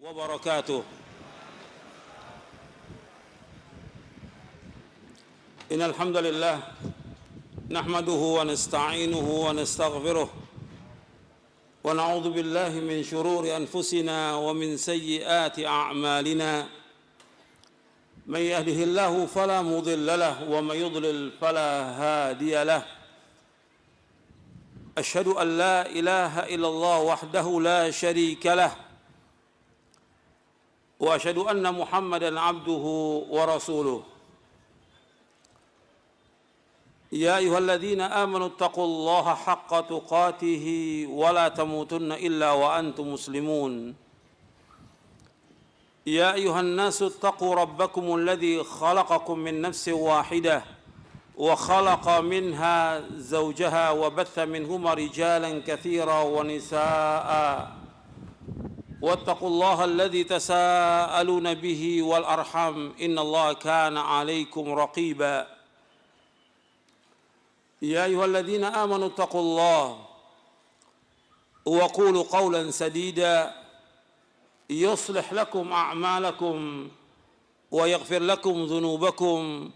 وبركاته. إن الحمد لله نحمده ونستعينه ونستغفره ونعوذ بالله من شرور أنفسنا ومن سيئات أعمالنا. من يهده الله فلا مضل له ومن يضلل فلا هادي له. أشهد أن لا إله إلا الله وحده لا شريك له وأشهد أن محمدًا عبده ورسوله. يا أيها الذين آمنوا اتقوا الله حق تقاته ولا تموتن إلا وأنتم مسلمون. يا أيها الناس اتقوا ربكم الذي خلقكم من نفس واحدة وخلق منها زوجها وبث منهما رجالا كثيرا ونساء واتقوا الله الذي تساءلون به والأرحام إن الله كان عليكم رقيبا. يا أيها الذين آمنوا اتقوا الله وقولوا قولا سديدا يصلح لكم أعمالكم ويغفر لكم ذنوبكم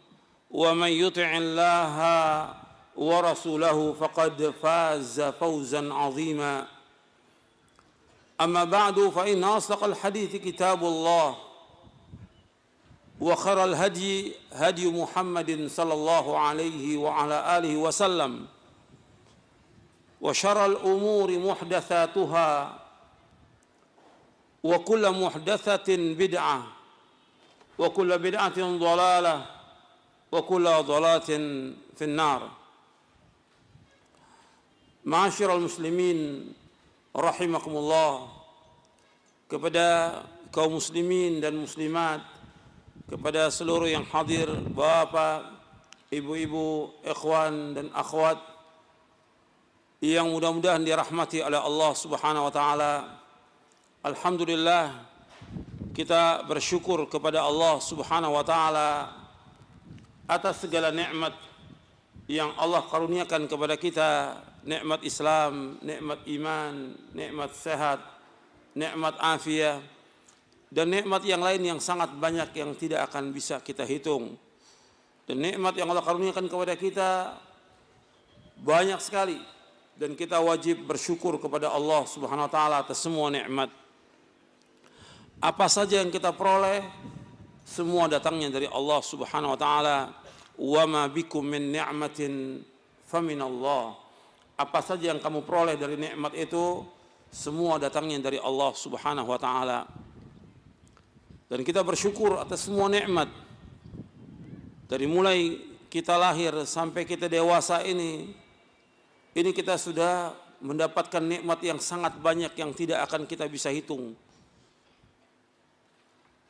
ومن يطع الله ورسوله فقد فاز فوزا عظيما. أما بعد فإن أصدق الحديث كتاب الله وخير الهدي هدي محمد صلى الله عليه وعلى آله وسلم وشر الأمور محدثاتها وكل محدثة بدعة وكل بدعة ضلالة وكل ضلالة في النار. Ma'asyiral muslimin rahimakumullah, kepada kaum muslimin dan muslimat, kepada seluruh yang hadir, bapak, ibu-ibu, ikhwan dan akhwat yang mudah-mudahan dirahmati oleh Allah Subhanahu wa taala. Alhamdulillah, kita bersyukur kepada Allah Subhanahu wa taala atas segala nikmat yang Allah karuniakan kepada kita, nikmat Islam, nikmat iman, nikmat sehat, nikmat afiat, dan nikmat yang lain yang sangat banyak yang tidak akan bisa kita hitung. Dan nikmat yang Allah karuniakan kepada kita banyak sekali, dan kita wajib bersyukur kepada Allah Subhanahu wa taala atas semua nikmat. Apa saja yang kita peroleh, semua datangnya dari Allah Subhanahu wa taala. Wa ma bikum min ni'matin faminallah. Apa saja yang kamu peroleh dari nikmat itu, semua datangnya dari Allah Subhanahu wa taala. Dan kita bersyukur atas semua nikmat. Dari mulai kita lahir sampai kita dewasa ini kita sudah mendapatkan nikmat yang sangat banyak yang tidak akan kita bisa hitung.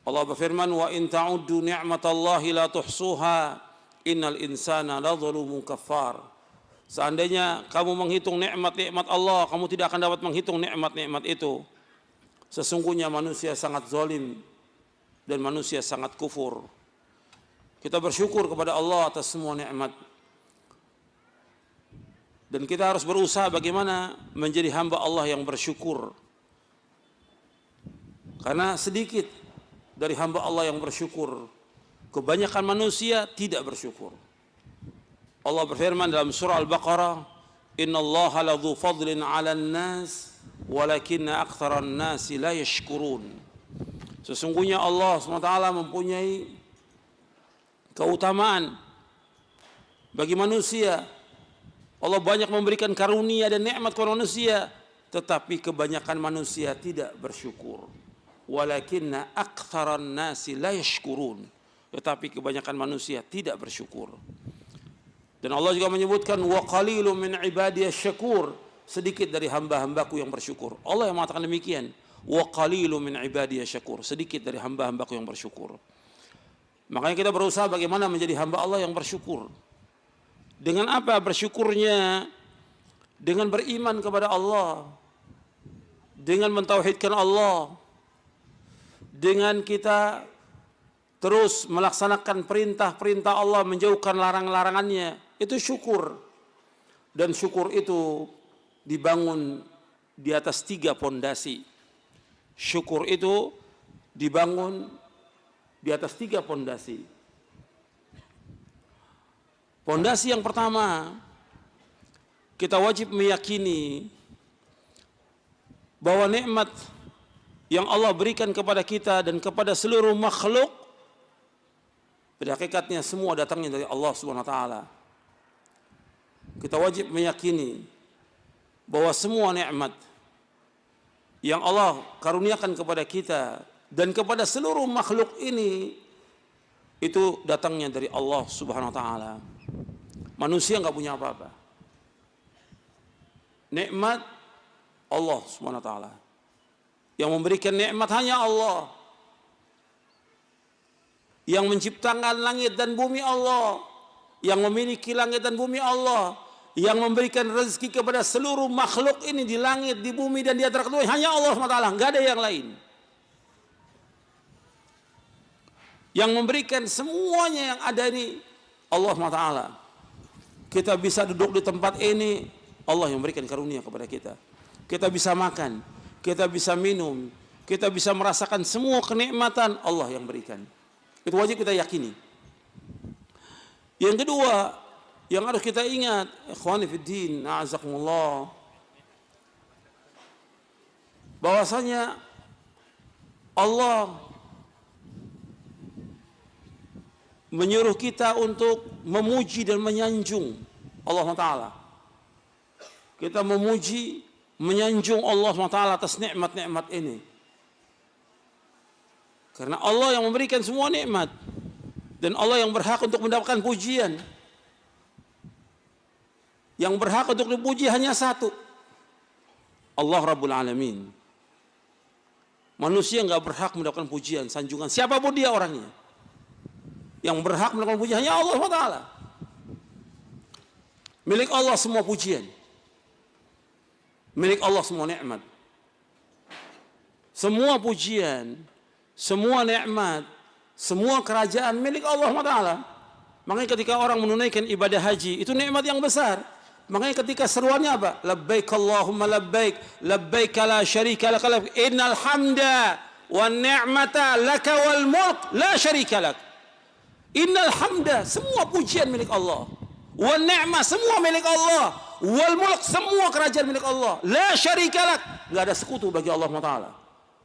Allah berfirman, wa in ta'uddu ni'matallahi la tuhsuha innal insana ladzalumun kafar. Seandainya kamu menghitung nikmat-nikmat Allah, kamu tidak akan dapat menghitung nikmat-nikmat itu. Sesungguhnya manusia sangat zalim dan manusia sangat kufur. Kita bersyukur kepada Allah atas semua nikmat. Dan kita harus berusaha bagaimana menjadi hamba Allah yang bersyukur. Karena sedikit dari hamba Allah yang bersyukur. Kebanyakan manusia tidak bersyukur. Allah berfirman dalam surah Al-Baqarah, "Innallaha ladzu fadlin 'alan nas, walakinna aktsaran nasi la yashkurun." Sesungguhnya Allah SWT mempunyai keutamaan bagi manusia. Allah banyak memberikan karunia dan nikmat kepada manusia, tetapi kebanyakan manusia tidak bersyukur. Walakinna aktsaran nasi la yashkurun. Tetapi kebanyakan manusia tidak bersyukur. Dan Allah juga menyebutkan wa qalilun min ibadiyasy syakur, sedikit dari hamba-hambaku yang bersyukur. Allah yang mengatakan demikian, wa qalilun min ibadiyasy syakur, sedikit dari hamba-hambaku yang bersyukur. Makanya kita berusaha bagaimana menjadi hamba Allah yang bersyukur. Dengan apa bersyukurnya? Dengan beriman kepada Allah, dengan mentauhidkan Allah, dengan kita terus melaksanakan perintah-perintah Allah, menjauhkan larang-larangannya. Itu syukur. Dan syukur itu dibangun di atas 3 pondasi. Syukur itu dibangun di atas 3 pondasi. Pondasi yang pertama, kita wajib meyakini bahwa nikmat yang Allah berikan kepada kita dan kepada seluruh makhluk pada hakikatnya semua datangnya dari Allah Subhanahu wa taala. Kita wajib meyakini bahwa semua nikmat yang Allah karuniakan kepada kita dan kepada seluruh makhluk ini itu datangnya dari Allah Subhanahu wa taala. Manusia enggak punya apa-apa. Nikmat Allah Subhanahu wa taala. Yang memberikan nikmat hanya Allah. Yang menciptakan langit dan bumi Allah. Yang memiliki langit dan bumi Allah. Yang memberikan rezeki kepada seluruh makhluk ini di langit, di bumi dan di antara keduanya hanya Allah SWT, enggak ada yang lain. Yang memberikan semuanya yang ada ini Allah SWT. Kita bisa duduk di tempat ini, Allah yang memberikan karunia kepada kita. Kita bisa makan, kita bisa minum, kita bisa merasakan semua kenikmatan Allah yang berikan. Itu wajib kita yakini. Yang kedua, yang harus kita ingat, ikhwani fiddin, a'azakumullah, bahwasanya Allah menyuruh kita untuk memuji dan menyanjung Allah SWT. Kita memuji, menyanjung Allah SWT atas nikmat-nikmat ini. Karena Allah yang memberikan semua nikmat. Dan Allah yang berhak untuk mendapatkan pujian. Yang berhak untuk dipuji hanya satu. Allah Rabbul Alamin. Manusia enggak berhak mendapatkan pujian, sanjungan. Siapapun dia orangnya. Yang berhak mendapatkan pujian hanya Allah SWT. Milik Allah semua pujian. Milik Allah semua nikmat. Semua pujian, semua nikmat, semua kerajaan milik Allah SWT. Makanya ketika orang menunaikan ibadah haji, itu nikmat yang besar. Makanya ketika seruannya apa? Labbaik Allahumma labbaik, labbaik la syarika lak, innal hamda wan ni'mata laka wal mulk la syarika lak. Innal hamda, semua pujian milik Allah. Wan ni'mah, semua milik Allah. Wal mulk, semua kerajaan milik Allah. La syarika lak, enggak ada sekutu bagi Allah Taala.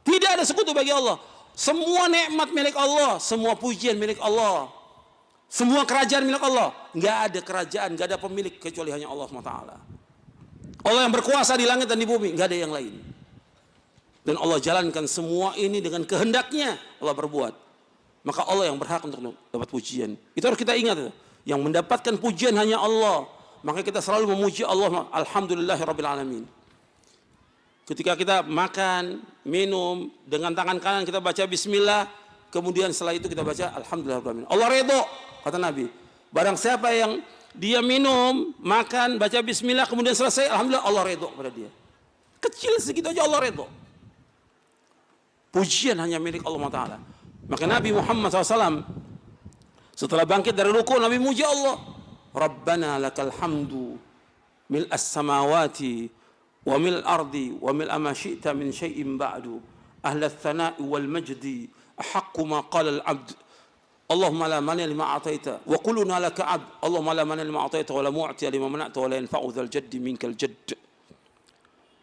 Tidak ada sekutu bagi Allah. Semua nikmat milik Allah, semua pujian milik Allah. Semua kerajaan milik Allah. Enggak ada kerajaan, enggak ada pemilik kecuali hanya Allah SWT. Allah yang berkuasa di langit dan di bumi, enggak ada yang lain. Dan Allah jalankan semua ini dengan kehendaknya Allah berbuat. Maka Allah yang berhak untuk dapat pujian. Itu harus kita ingat. Yang mendapatkan pujian hanya Allah. Maka kita selalu memuji Allah. Alhamdulillahirabbil alamin. Ketika kita makan, minum, dengan tangan kanan kita baca bismillah, kemudian setelah itu kita baca alhamdulillah. Allah ridho, kata Nabi. Barang siapa yang dia minum, makan, baca bismillah, kemudian selesai, alhamdulillah, Allah ridho pada dia. Kecil segitu aja Allah ridho. Pujian hanya milik Allah Ta'ala. Maka Nabi Muhammad SAW setelah bangkit dari ruku, Nabi muji Allah. Rabbana lakal hamdu mil'as samawati wa mil ardi wa mil ma syi'ta min syai'in ba'du ahla tsana'i wal majdi ahaqqu ma qala al 'abd Allahumma la mani lima ataita wa quluna laka 'abd Allahumma la mani lima ataita wa la mu'ti lima mana'ta wa la yanfa'u dzal jaddi minkal jadd.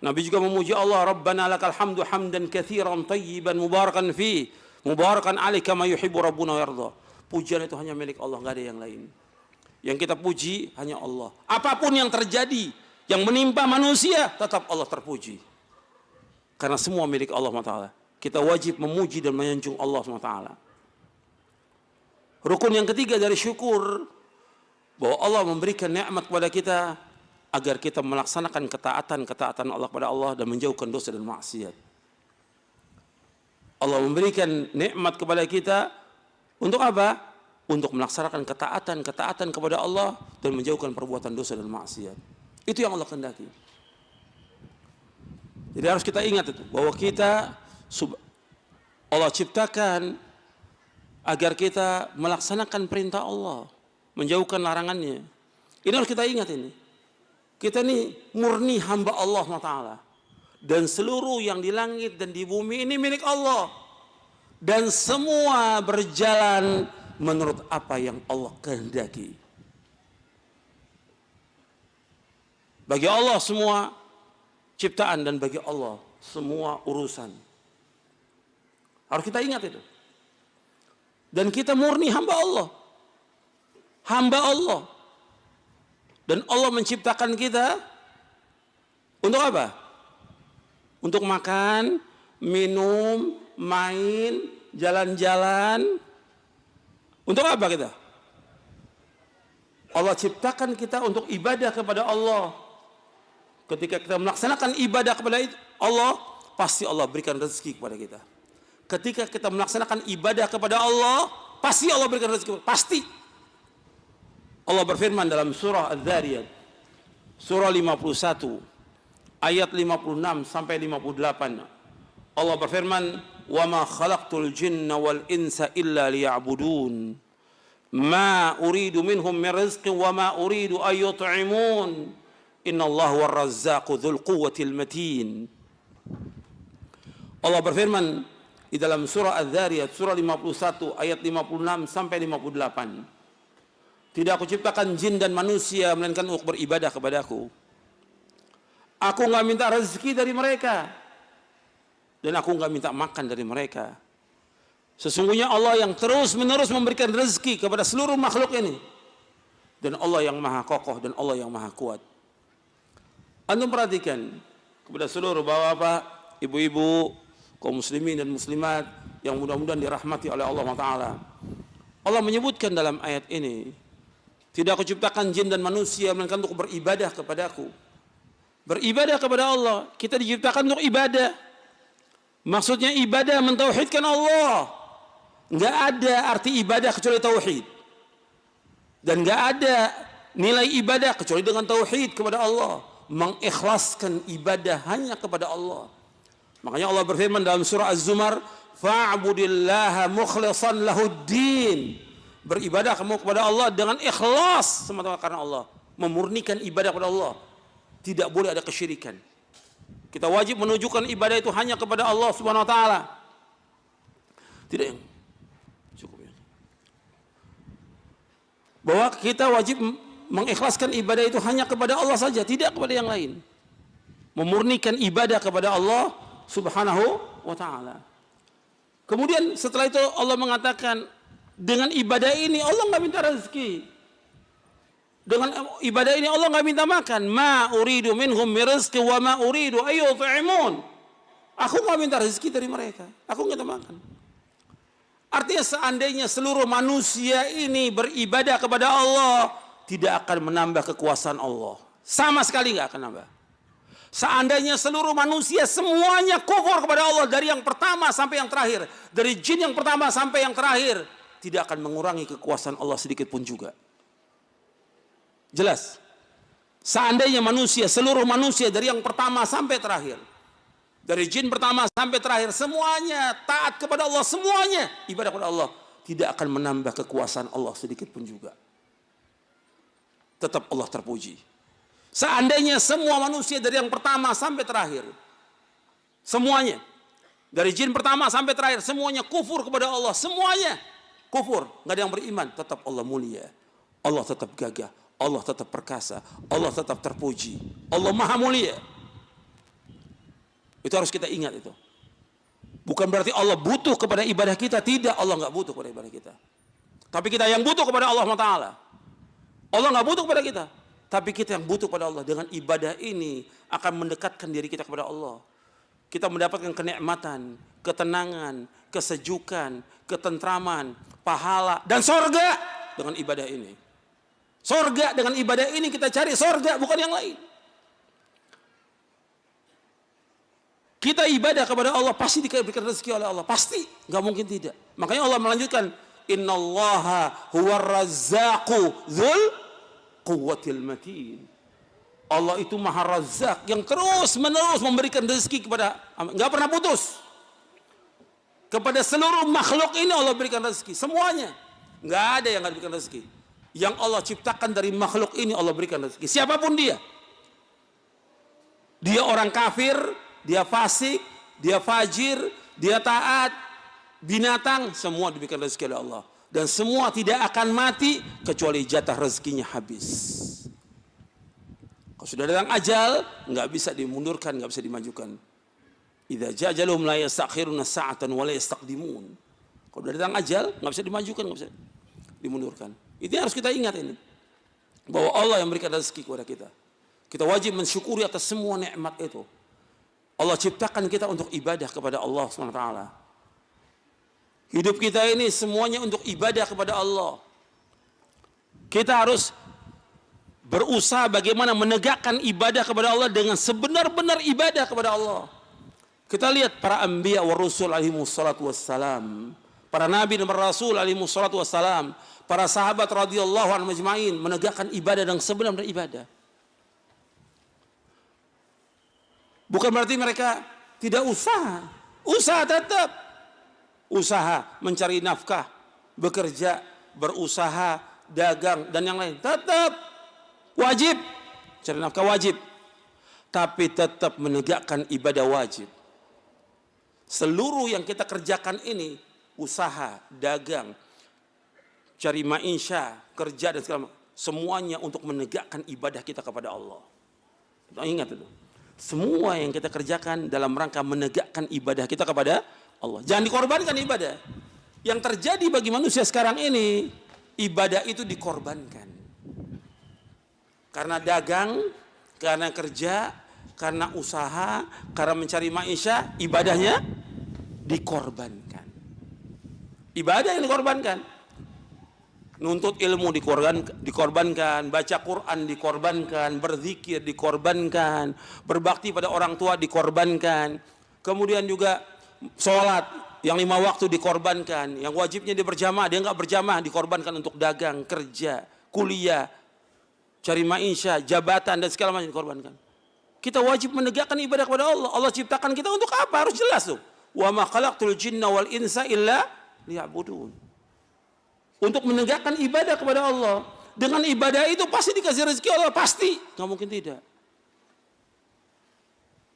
Nabi juga memuji Allah, Rabbana lakal hamdu hamdan katsiran tayyiban mubarakan fi mubarakan alaihi kama yuhibbu rabbuna wa yarda. Pujian itu hanya milik Allah, enggak ada yang lain. Yang kita puji hanya Allah. Apapun yang terjadi, yang menimpa manusia, tetap Allah terpuji. Karena semua milik Allah SWT. Kita wajib memuji dan menyanjung Allah SWT. Rukun yang ketiga dari syukur, bahwa Allah memberikan nikmat kepada kita, agar kita melaksanakan ketaatan Allah kepada Allah dan menjauhkan dosa dan maksiat. Allah memberikan nikmat kepada kita, untuk apa? Untuk melaksanakan ketaatan kepada Allah dan menjauhkan perbuatan dosa dan maksiat. Itu yang Allah kehendaki. Jadi harus kita ingat itu, bahwa kita Allah ciptakan agar kita melaksanakan perintah Allah, menjauhkan larangannya. Ini harus kita ingat ini. Kita ini murni hamba Allah SWT. Dan seluruh yang di langit dan di bumi ini milik Allah. dan semua berjalan menurut apa yang Allah kehendaki. Bagi Allah semua ciptaan dan bagi Allah semua urusan. Harus kita ingat itu. Dan kita murni hamba Allah. Hamba Allah. Dan Allah menciptakan kita untuk apa? Untuk makan, minum, main, jalan-jalan. Untuk apa kita? Allah ciptakan kita untuk ibadah kepada Allah. Ketika kita melaksanakan ibadah kepada Allah, pasti Allah berikan rezeki kepada kita. Ketika kita melaksanakan ibadah kepada Allah, pasti Allah berikan rezeki. Pasti. Allah berfirman dalam surah Adz-Dzariyat, surah 51, ayat 56 sampai 58. Allah berfirman, "Wa ma khalaqtul jinna wal insa illa liya'budun. Ma uridu minhum min rizqin wa ma uridu an yut'imun. Innallaha war-razzaqu dzul quwwatil matin." Allah berfirman di dalam surah Adz-Dzariyat surah 51 ayat 56 sampai 58. Tidak aku ciptakan jin dan manusia melainkan untuk beribadah kepadaku. Aku enggak minta rezeki dari mereka dan aku enggak minta makan dari mereka. Sesungguhnya Allah yang terus-menerus memberikan rezeki kepada seluruh makhluk ini. Dan Allah yang maha kokoh dan Allah yang maha kuat. Antum perhatikan kepada seluruh bapak-bapak, ibu-ibu, kaum muslimin dan muslimat yang mudah-mudahan dirahmati oleh Allah Ta'ala. Allah menyebutkan dalam ayat ini, tidak aku ciptakan jin dan manusia melainkan untuk beribadah kepadaku. Beribadah kepada Allah. Kita diciptakan untuk ibadah. Maksudnya ibadah mentauhidkan Allah. Enggak ada arti ibadah kecuali tauhid. Dan enggak ada nilai ibadah kecuali dengan tauhid kepada Allah. Mengikhlaskan ibadah hanya kepada Allah. Makanya Allah berfirman dalam surah Az-Zumar, "Fa'budillaha mukhlishan lahuddin." Beribadah kamu kepada Allah dengan ikhlas semata-mata karena Allah. Memurnikan ibadah kepada Allah. Tidak boleh ada kesyirikan. Kita wajib menunjukkan ibadah itu hanya kepada Allah Subhanahu wa taala. Tidak yang cukup ya. Bahwa kita wajib mengikhlaskan ibadah itu hanya kepada Allah saja, tidak kepada yang lain. Memurnikan ibadah kepada Allah Subhanahu wa taala. Kemudian setelah itu Allah mengatakan, dengan ibadah ini Allah nggak minta rezeki. Dengan ibadah ini Allah nggak minta makan. Ma uridu minhum min rizqi wa ma uridu an yut'imun. Aku nggak minta rezeki dari mereka. Aku nggak minta makan. Artinya seandainya seluruh manusia ini beribadah kepada Allah, tidak akan menambah kekuasaan Allah. Sama sekali nggak akan nambah. Seandainya seluruh manusia semuanya kufur kepada Allah dari yang pertama sampai yang terakhir, dari jin yang pertama sampai yang terakhir, tidak akan mengurangi kekuasaan Allah sedikit pun juga. Jelas. Seandainya manusia, seluruh manusia dari yang pertama sampai terakhir, dari jin pertama sampai terakhir, semuanya taat kepada Allah, semuanya ibadah kepada Allah, tidak akan menambah kekuasaan Allah sedikit pun juga. Tetap Allah terpuji. Seandainya semua manusia dari yang pertama sampai terakhir, semuanya, dari jin pertama sampai terakhir, semuanya kufur kepada Allah, semuanya kufur, nggak ada yang beriman, tetap Allah mulia, Allah tetap gagah, Allah tetap perkasa, Allah tetap terpuji, Allah maha mulia. Itu harus kita ingat itu. Bukan berarti Allah butuh kepada ibadah kita, tidak, Allah nggak butuh kepada ibadah kita. Tapi kita yang butuh kepada Allah Ta'ala. Allah nggak butuh kepada kita, tapi kita yang butuh kepada Allah. Dengan ibadah ini akan mendekatkan diri kita kepada Allah. Kita mendapatkan kenikmatan, ketenangan, kesejukan, ketentraman, pahala, dan sorga dengan ibadah ini. Sorga dengan ibadah ini kita cari sorga, bukan yang lain. Kita ibadah kepada Allah pasti diberikan rezeki oleh Allah, pasti, nggak mungkin tidak. Makanya Allah melanjutkan, Innallaha huwar razzaqu dzul quwwatil matin. Allah itu maha razzaq yang terus menerus memberikan rezeki kepada, nggak pernah putus. Kepada seluruh makhluk ini Allah berikan rezeki, semuanya. Nggak ada yang nggak diberikan rezeki. Yang Allah ciptakan dari makhluk ini Allah berikan rezeki. Siapapun dia. Dia orang kafir, dia fasik, dia fajir, dia taat, binatang, semua diberikan rezeki oleh Allah. Dan semua tidak akan mati kecuali jatah rezekinya habis. Kalau sudah datang ajal, nggak bisa dimundurkan, nggak bisa dimajukan. Idza jaa ajaluhum la yastakhiruna sa'atan wa la yastaqdimun. Kalau sudah datang ajal, nggak bisa dimajukan, nggak bisa dimundurkan. Itu yang harus kita ingat ini. Bahwa Allah yang memberikan rezeki kepada kita. Kita wajib mensyukuri atas semua nikmat itu. Allah ciptakan kita untuk ibadah kepada Allah SWT. Hidup kita ini semuanya untuk ibadah kepada Allah. Kita harus berusaha bagaimana menegakkan ibadah kepada Allah dengan sebenar-benar ibadah kepada Allah. Kita lihat para anbiya wa rusul alaihimus salatu wassalam, para nabi dan para rasul alaihimus salatu wassalam, para sahabat radhiyallahu anhum ajma'in menegakkan ibadah dengan sebenar-benar ibadah. Bukan berarti mereka tidak usaha. Usaha tetap. Usaha mencari nafkah, bekerja, berusaha, dagang dan yang lain tetap wajib. Cari nafkah wajib. Tapi tetap menegakkan ibadah wajib. Seluruh yang kita kerjakan ini, usaha, dagang, cari maisha, kerja dan segala macam, semuanya untuk menegakkan ibadah kita kepada Allah. Kita ingat itu. Semua yang kita kerjakan dalam rangka menegakkan ibadah kita kepada Allah. Jangan dikorbankan ibadah. Yang terjadi bagi manusia sekarang ini, ibadah itu dikorbankan. Karena dagang, karena kerja, karena usaha, karena mencari maisha, ibadahnya dikorbankan. Ibadah yang dikorbankan. Nuntut ilmu dikorbankan, baca Quran dikorbankan, berzikir dikorbankan, berbakti pada orang tua dikorbankan. Kemudian juga sholat yang 5 waktu dikorbankan, yang wajibnya dia berjamaah, dia nggak berjamaah dikorbankan untuk dagang, kerja, kuliah, cari maisha, jabatan dan segala macam dikorbankan. Kita wajib menegakkan ibadah kepada Allah. Allah ciptakan kita untuk apa? Harus jelas tuh. Wa ma khalaqtul jinna wal insa illa liya'budun. Untuk menegakkan ibadah kepada Allah. Dengan ibadah itu pasti dikasih rezeki Allah, pasti. Nggak mungkin tidak.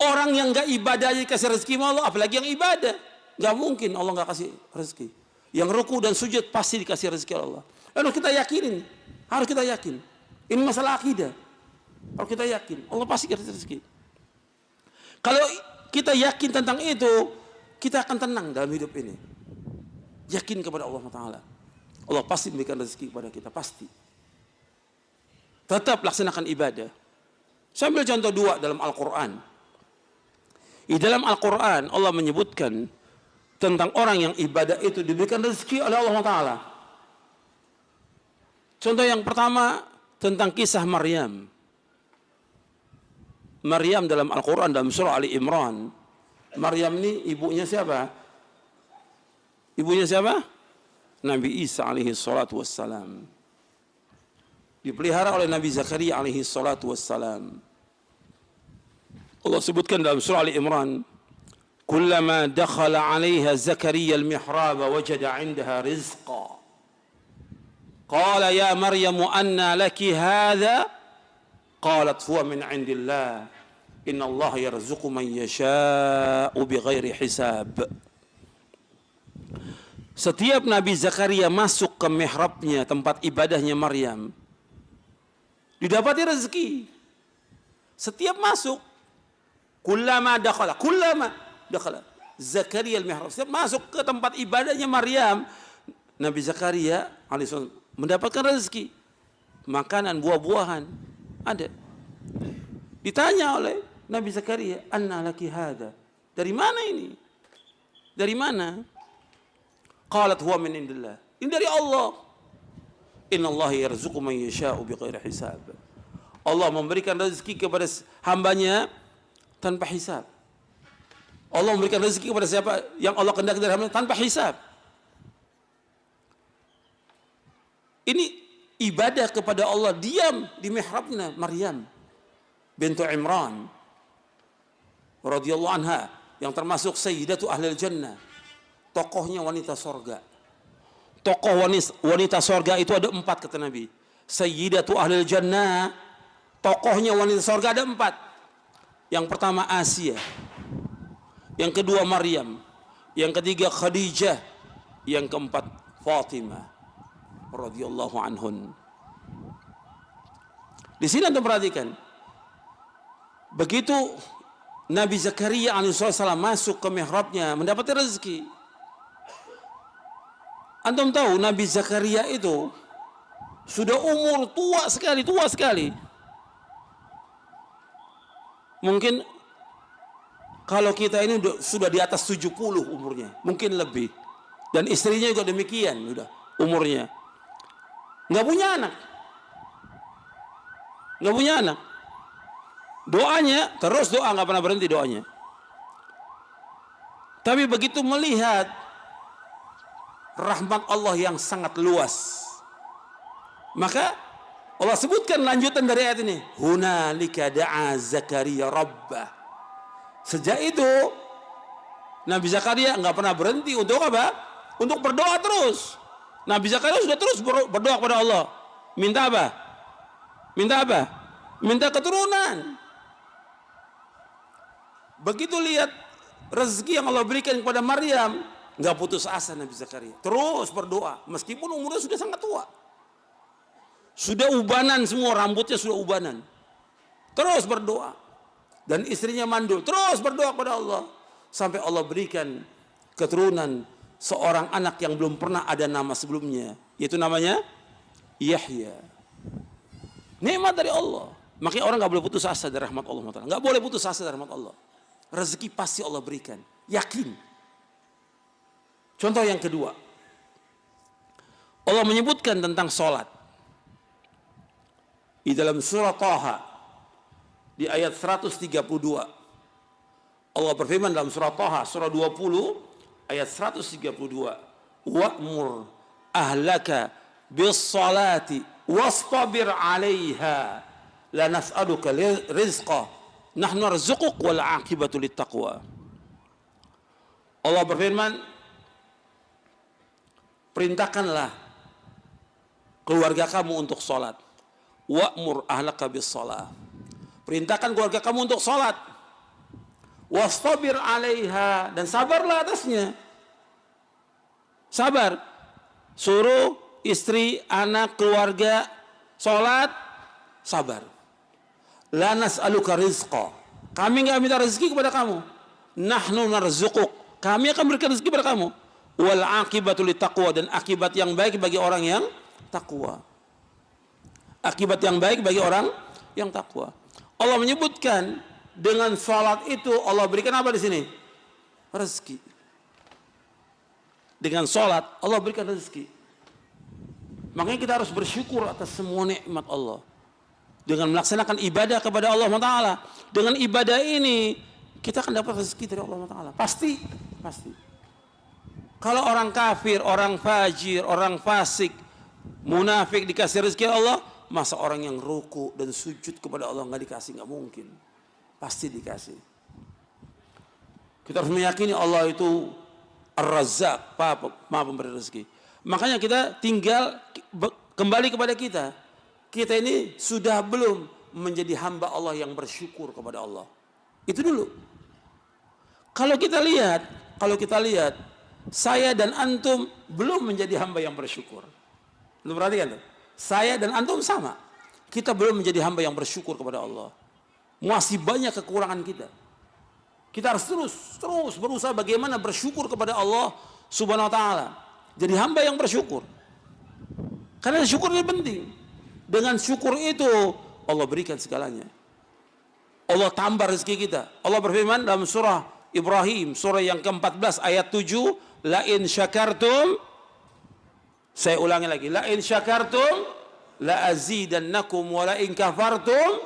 Orang yang nggak ibadah aja dikasih rezeki Allah, apalagi yang ibadah. Nggak mungkin Allah nggak kasih rezeki. Yang ruku dan sujud pasti dikasih rezeki Allah. Lalu kita yakinin, harus kita yakin. Ini masalah akidah. Kalau kita yakin, Allah pasti kasih rezeki. Kalau kita yakin tentang itu, kita akan tenang dalam hidup ini. Yakin kepada Allah Ta'ala. Allah pasti memberikan rezeki kepada kita, pasti. Tetap laksanakan ibadah. Saya ambil contoh 2 dalam Al-Quran. Di dalam Al-Quran Allah menyebutkan tentang orang yang ibadah itu diberikan rezeki oleh Allah Ta'ala. Contoh yang pertama tentang kisah Maryam. Maryam dalam Al-Quran dalam surah Ali Imran. Maryam ini ibunya siapa? Ibunya siapa? Nabi Isa alaihi salatu wassalam. Dipelihara oleh Nabi Zakaria alaihi salatu wassalam. Allah sebutkan dalam surah Ali Imran, "Kullama dakhala 'alaiha Zakaria al-mihrab wajada 'indaha rizqa. Qala ya Maryam anna laki hadha? Qalat huwa min 'indillah. Inna Allah yarzuqu man yasha'u bighairi hisab." Setiap Nabi Zakaria masuk ke mihrabnya, tempat ibadahnya Maryam, didapati rezeki. Setiap masuk, kullama dakhala Zakaria al-mihrab, setiap masuk ke tempat ibadahnya Maryam, Nabi Zakaria alaihissalam mendapatkan rezeki. Makanan, buah-buahan ada. Ditanya oleh Nabi Zakaria, "Anna laki hadha?" Dari mana ini? Dari mana? Qalat huwa min indillah. Ini dari Allah. Inna Allah yarzuqu man yasha'u bighairi hisab. Allah memberikan rezeki kepada hambanya tanpa hisab. Allah memberikan rezeki kepada siapa yang Allah kehendaki dari hambanya tanpa hisab. Ini ibadah kepada Allah, diam di mihrabnya Maryam bintu Imran radhiyallahu anha, yang termasuk sayyidatu ahlil jannah. Tokohnya wanita sorga. Tokoh wanita sorga itu ada 4 kata Nabi. Sayyidatu ahlil jannah. Tokohnya wanita sorga ada 4. Yang pertama Asia. Yang kedua Maryam. Yang ketiga Khadijah. yang keempat Fatimah radhiyallahu anhun. Di sini Anda perhatikan, begitu Nabi Zakaria alaihissalam masuk ke mihrabnya mendapat rezeki. Antum tahu Nabi Zakaria itu sudah umur tua sekali. Mungkin kalau kita ini sudah di atas 70 umurnya, mungkin lebih. Dan istrinya juga demikian, sudah umurnya. Nggak punya anak. Doanya, terus doa, nggak pernah berhenti doanya. Tapi begitu melihat rahmat Allah yang sangat luas, maka Allah sebutkan lanjutan dari ayat ini, hunalika da'a Zakaria rabbah. Sejak itu Nabi Zakaria nggak pernah berhenti untuk apa? Untuk berdoa terus. Nabi Zakaria sudah terus berdoa kepada Allah. Minta apa? Minta keturunan. Begitu lihat rezeki yang Allah berikan kepada Maryam, nggak putus asa Nabi Zakaria. Terus berdoa, meskipun umurnya sudah sangat tua. Sudah ubanan semua, rambutnya sudah ubanan. Terus berdoa. Dan istrinya mandul, terus berdoa kepada Allah. Sampai Allah berikan keturunan seorang anak yang belum pernah ada nama sebelumnya. Yaitu namanya Yahya. Nikmat dari Allah. Makanya orang nggak boleh putus asa dari rahmat Allah. Nggak boleh putus asa dari rahmat Allah. Rezeki pasti Allah berikan. Yakin. Contoh yang kedua. Allah menyebutkan tentang sholat. Di dalam surah Taha. Di ayat 132. Allah berfirman dalam surah Taha. Surah 20. Ayat 132. Wa'mur ahlaka bis salati wastabir 'alaiha la nas'aluka rizqa nahnu narzuquk wal 'aqibatu littaqwa. Allah berfirman, perintahkanlah keluarga kamu untuk salat. Wa'mur ahlaka bis salat. Perintahkan keluarga kamu untuk salat. Wastabir 'alaiha, dan sabarlah atasnya. Sabar. Suruh istri, anak, keluarga salat, sabar. La nas'aluka rizqa. Kami enggak minta rezeki kepada kamu. Nahnu narzuquk. Kami akan berikan rezeki kepada kamu. Wal 'aqibatu littaqwa, dan akibat yang baik bagi orang yang takwa. Akibat yang baik bagi orang yang takwa. Allah menyebutkan dengan salat itu Allah berikan apa di sini? Rezeki. Dengan salat Allah berikan rezeki. Makanya kita harus bersyukur atas semua nikmat Allah. Dengan melaksanakan ibadah kepada Allah Taala. Dengan ibadah ini kita akan dapat rezeki dari Allah Taala. Pasti. Kalau orang kafir, orang fajir, orang fasik, munafik dikasih rezeki Allah, masa orang yang ruku dan sujud kepada Allah nggak dikasih? Nggak mungkin. Pasti dikasih. Kita harus meyakini Allah itu Ar-Razzaq, Maha pemberi rezeki. Makanya kita tinggal kembali kepada kita. Kita ini sudah belum menjadi hamba Allah yang bersyukur kepada Allah. Itu dulu. Kalau kita lihat, saya dan antum belum menjadi hamba yang bersyukur. Lu perhatikan tuh. Saya dan antum sama. Kita belum menjadi hamba yang bersyukur kepada Allah. Masih banyak kekurangan kita. Kita harus terus berusaha bagaimana bersyukur kepada Allah Subhanahu wa taala. Jadi hamba yang bersyukur. Karena syukur ini penting. Dengan syukur itu Allah berikan segalanya. Allah tambah rezeki kita. Allah berfirman dalam surah Ibrahim, surah yang ke-14 ayat 7, la in syakartum, saya ulangi lagi, la in syakartum la azidannakum wa la in kafartum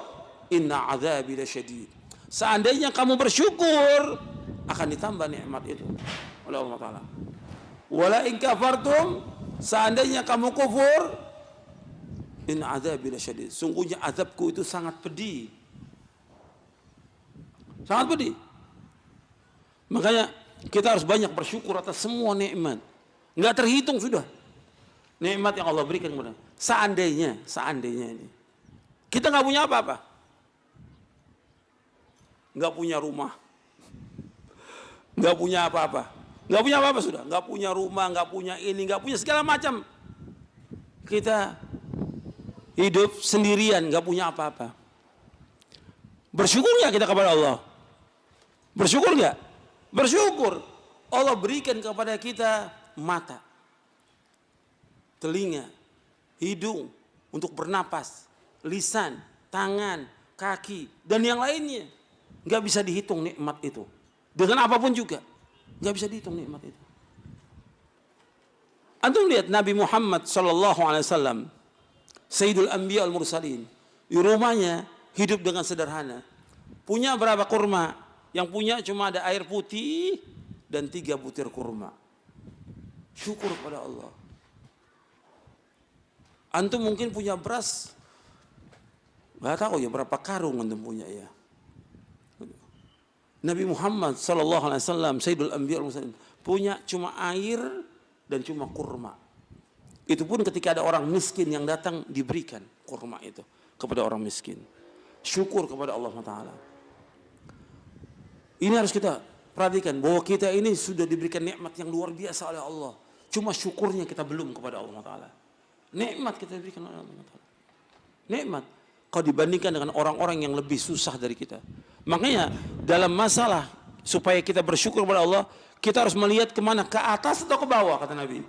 inna adzabi lasyadid. Seandainya kamu bersyukur, akan ditambah nikmat itu oleh Allah Ta'ala. Wala in kafartum, seandainya kamu kufur, inna adzabi lasyadid. Sungguhnya azabku itu sangat pedih. Sangat pedih. Makanya kita harus banyak bersyukur atas semua nikmat. Enggak terhitung sudah nikmat yang Allah berikan kepada kita. Seandainya ini kita nggak punya apa-apa, nggak punya rumah, nggak punya apa-apa, Nggak punya apa-apa sudah, nggak punya rumah, nggak punya ini, nggak punya segala macam. Kita hidup sendirian, nggak punya apa-apa. Bersyukur nggak kita kepada Allah? Bersyukur nggak? Bersyukur. Allah berikan kepada kita mata, telinga, hidung untuk bernapas, lisan, tangan, kaki, dan yang lainnya. Nggak bisa dihitung nikmat itu. Dengan apapun juga, nggak bisa dihitung nikmat itu. Antum lihat Nabi Muhammad SAW, Sayyidul Anbiya al-Mursalin, di rumahnya hidup dengan sederhana. Punya berapa kurma? Yang punya cuma ada air putih dan 3 butir kurma. Syukur kepada Allah. Antum mungkin punya beras, nggak tahu ya berapa karung antum punya ya. Nabi Muhammad SAW, Sayyidul Anbiya al-Mursalin, punya cuma air dan cuma kurma. Itu pun ketika ada orang miskin yang datang, diberikan kurma itu kepada orang miskin. Syukur kepada Allah Ta'ala. Ini harus kita perhatikan bahwa kita ini sudah diberikan nikmat yang luar biasa oleh Allah. Cuma syukurnya kita belum kepada Allah Ta'ala. Nikmat kita diberikan oleh Allah Ta'ala. Nikmat. Kalau dibandingkan dengan orang-orang yang lebih susah dari kita. Makanya dalam masalah supaya kita bersyukur kepada Allah, kita harus melihat kemana, ke atas atau ke bawah, kata Nabi.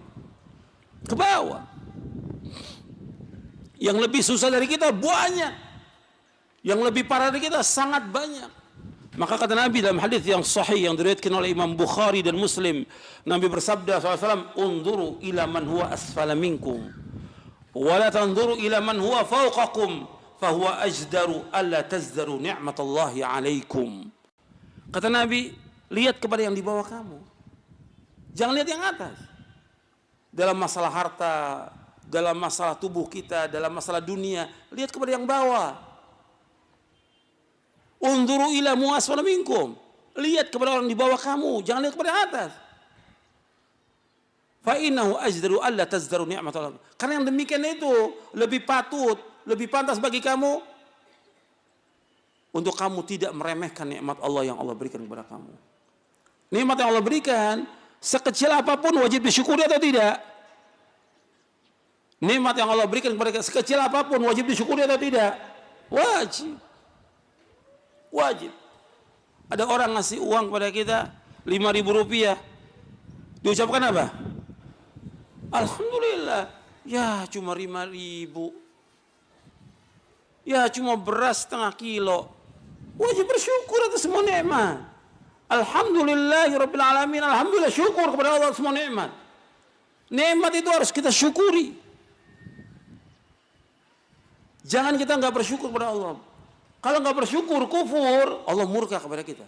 Ke bawah. Yang lebih susah dari kita banyak. Yang lebih parah dari kita sangat banyak. Maka kata Nabi dalam hadis yang sahih yang diriwayatkan oleh Imam Bukhari dan Muslim, Nabi bersabda SAW, "Unduru ila man huwa asfala minkum, wa la tanzuru ila man huwa fawqakum, fahuwa ajdaru alla tazdaru ni'matallahi 'alaikum." Kata Nabi, lihat kepada yang di bawah kamu. Jangan lihat yang atas. Dalam masalah harta, dalam masalah tubuh kita, dalam masalah dunia, lihat kepada yang bawah. Unduru ila muasfala minkum. Lihat kepada orang di bawah kamu, jangan lihat kepada atas. Fa innahu ajdaru alla tazdaru ni'matallah. Karena yang demikian itu lebih patut, lebih pantas bagi kamu untuk kamu tidak meremehkan nikmat Allah yang Allah berikan kepada kamu. Nikmat yang Allah berikan sekecil apapun wajib disyukuri atau tidak? Nikmat yang Allah berikan kepada kita sekecil apapun wajib disyukuri atau tidak? Wajib. Wajib. Ada orang ngasih uang kepada kita 5.000 rupiah. Diucapkan apa? Alhamdulillah. Ya cuma 5.000. Ya cuma beras setengah kilo. Wajib bersyukur atas semua nikmat. Alhamdulillahirabbil alamin. Alhamdulillah, syukur kepada Allah semua nikmat. Nikmat itu harus kita syukuri. Jangan kita nggak bersyukur kepada Allah. Kalau nggak bersyukur, kufur, Allah murka kepada kita.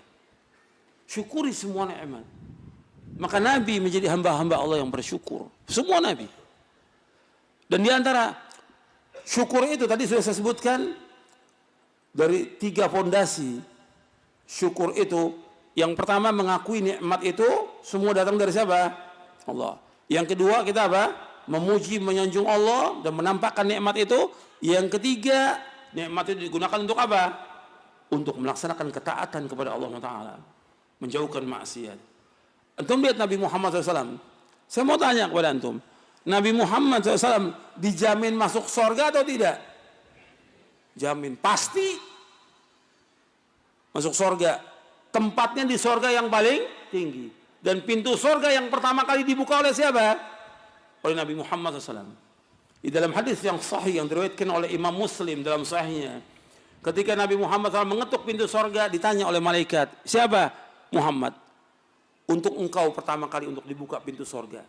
Syukuri semua nikmat. Maka Nabi menjadi hamba-hamba Allah yang bersyukur. Semua Nabi. Dan di antara syukur itu tadi sudah saya sebutkan dari 3 fondasi syukur itu. Yang pertama mengakui nikmat itu semua datang dari siapa? Allah. Yang kedua kita apa? Memuji, menyanjung Allah dan menampakkan nikmat itu. Yang ketiga, nikmat itu digunakan untuk apa? Untuk melaksanakan ketaatan kepada Allah Ta'ala. Menjauhkan maksiat. Antum lihat Nabi Muhammad SAW. Saya mau tanya kepada antum. Nabi Muhammad SAW dijamin masuk surga atau tidak? Jamin. Pasti masuk surga. Tempatnya di surga yang paling tinggi. Dan pintu surga yang pertama kali dibuka oleh siapa? Oleh Nabi Muhammad SAW. Di dalam hadis yang sahih yang diriwayatkan oleh Imam Muslim dalam sahihnya, ketika Nabi Muhammad SAW mengetuk pintu surga, ditanya oleh malaikat, siapa? Muhammad. Untuk engkau pertama kali untuk dibuka pintu surga.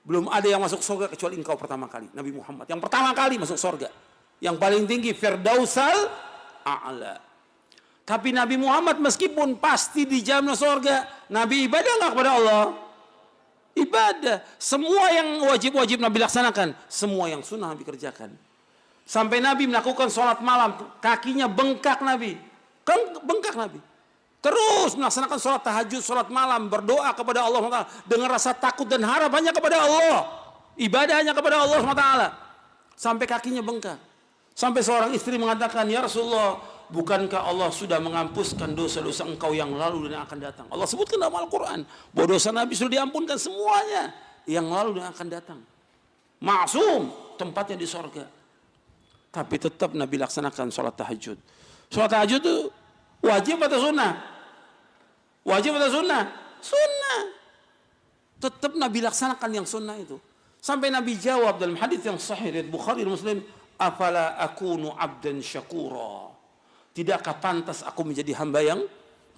Belum ada yang masuk surga kecuali engkau pertama kali, Nabi Muhammad. Yang pertama kali masuk surga. Yang paling tinggi Firdausal A'la. Tapi Nabi Muhammad meskipun pasti dijamin surga, Nabi ibadah enggak kepada Allah? Ibadah. Semua yang wajib-wajib Nabi laksanakan. Semua yang sunnah Nabi kerjakan. Sampai Nabi melakukan sholat malam. Kakinya bengkak Nabi. Bengkak Nabi. Terus melaksanakan sholat tahajud, sholat malam. Berdoa kepada Allah SWT. Dengan rasa takut dan harapannya kepada Allah. Ibadahnya kepada Allah SWT. Sampai kakinya bengkak. Sampai seorang istri mengatakan, ya Rasulullah, bukankah Allah sudah menghapuskan dosa-dosa engkau yang lalu dan yang akan datang? Allah sebutkan dalam Al-Quran bahwa dosa Nabi sudah diampunkan semuanya yang lalu dan yang akan datang. Maksum, tempatnya di sorga. Tapi tetap Nabi laksanakan sholat tahajud. Sholat tahajud itu wajib atau sunnah? Wajib atau sunnah? Sunnah. Tetap Nabi laksanakan yang sunnah itu. Sampai Nabi jawab dalam hadis yang sahih riwayat Bukhari dan Muslim, afala akunu abdan syakura. Tidakkah pantas aku menjadi hamba yang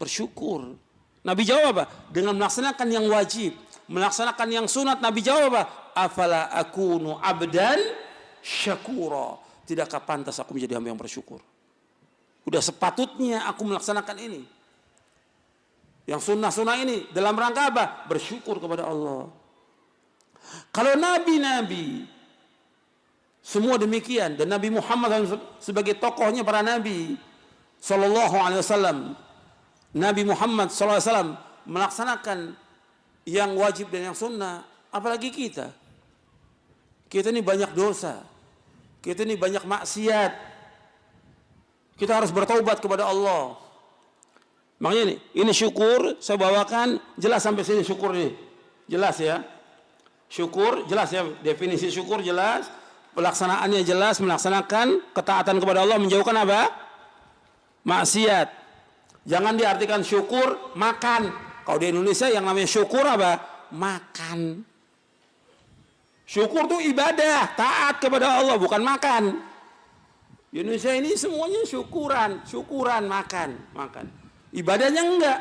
bersyukur? Nabi jawab apa? Dengan melaksanakan yang wajib, melaksanakan yang sunat. Nabi jawab apa? Afala akunu abdan syakura. Tidakkah pantas aku menjadi hamba yang bersyukur? Udah sepatutnya aku melaksanakan ini. Yang sunnah-sunnah ini dalam rangka apa? Bersyukur kepada Allah. Kalau nabi-nabi semua demikian, dan Nabi Muhammad sebagai tokohnya para nabi sallallahu alaihi wasallam, Nabi Muhammad sallallahu alaihi wasallam melaksanakan yang wajib dan yang sunnah, apalagi kita. Kita ini banyak dosa. Kita ini banyak maksiat. Kita harus bertaubat kepada Allah. Makanya ini syukur saya bawakan jelas sampai sini syukur nih. Jelas ya. Syukur jelas ya, definisi syukur jelas, pelaksanaannya jelas, melaksanakan ketaatan kepada Allah, menjauhkan apa? Maksiat. Jangan diartikan syukur makan. Kalau di Indonesia yang namanya syukur apa? Makan. Syukur itu ibadah, taat kepada Allah, bukan makan. Di Indonesia ini semuanya syukuran, makan. Ibadahnya enggak.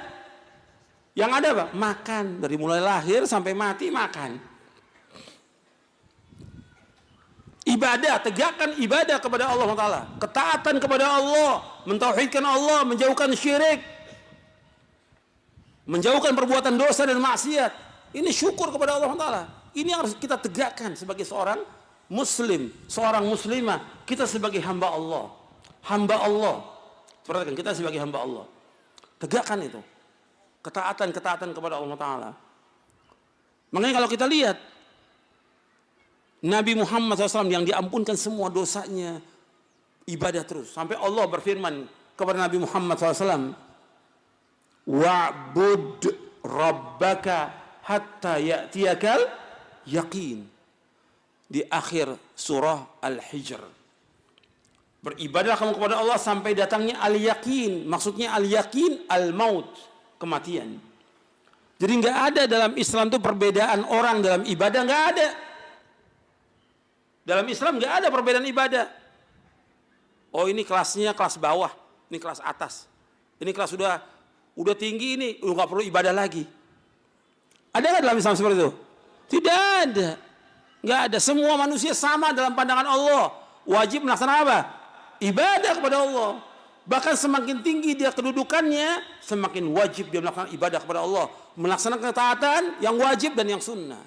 Yang ada apa? Makan. Dari mulai lahir sampai mati makan. Ibadah, tegakkan ibadah kepada Allah Ta'ala. Ketaatan kepada Allah. Mentauhidkan Allah, menjauhkan syirik. Menjauhkan perbuatan dosa dan maksiat. Ini syukur kepada Allah Ta'ala. Ini harus kita tegakkan sebagai seorang muslim, seorang muslimah. Kita sebagai hamba Allah. Hamba Allah. Perhatikan, kita sebagai hamba Allah. Tegakkan itu. Ketaatan kepada Allah Ta'ala. Makanya kalau kita lihat Nabi Muhammad SAW yang diampunkan semua dosanya, ibadah terus. Sampai Allah berfirman kepada Nabi Muhammad SAW, wa'bud rabbaka hatta ya'tiyakal yaqin. Di akhir surah Al-Hijr. Beribadah kamu kepada Allah sampai datangnya al-yaqin. Maksudnya al-yaqin, al-maut, kematian. Jadi nggak ada dalam Islam itu perbedaan orang dalam ibadah, nggak ada. Dalam Islam nggak ada perbedaan ibadah. Oh ini kelasnya kelas bawah, ini kelas atas. Ini kelas udah tinggi, ini udah nggak perlu ibadah lagi. Ada nggak dalam Islam seperti itu? Tidak ada, nggak ada. Semua manusia sama dalam pandangan Allah. Wajib melaksanakan apa? Ibadah kepada Allah. Bahkan semakin tinggi dia kedudukannya, semakin wajib dia melaksanakan ibadah kepada Allah, melaksanakan ketaatan yang wajib dan yang sunnah.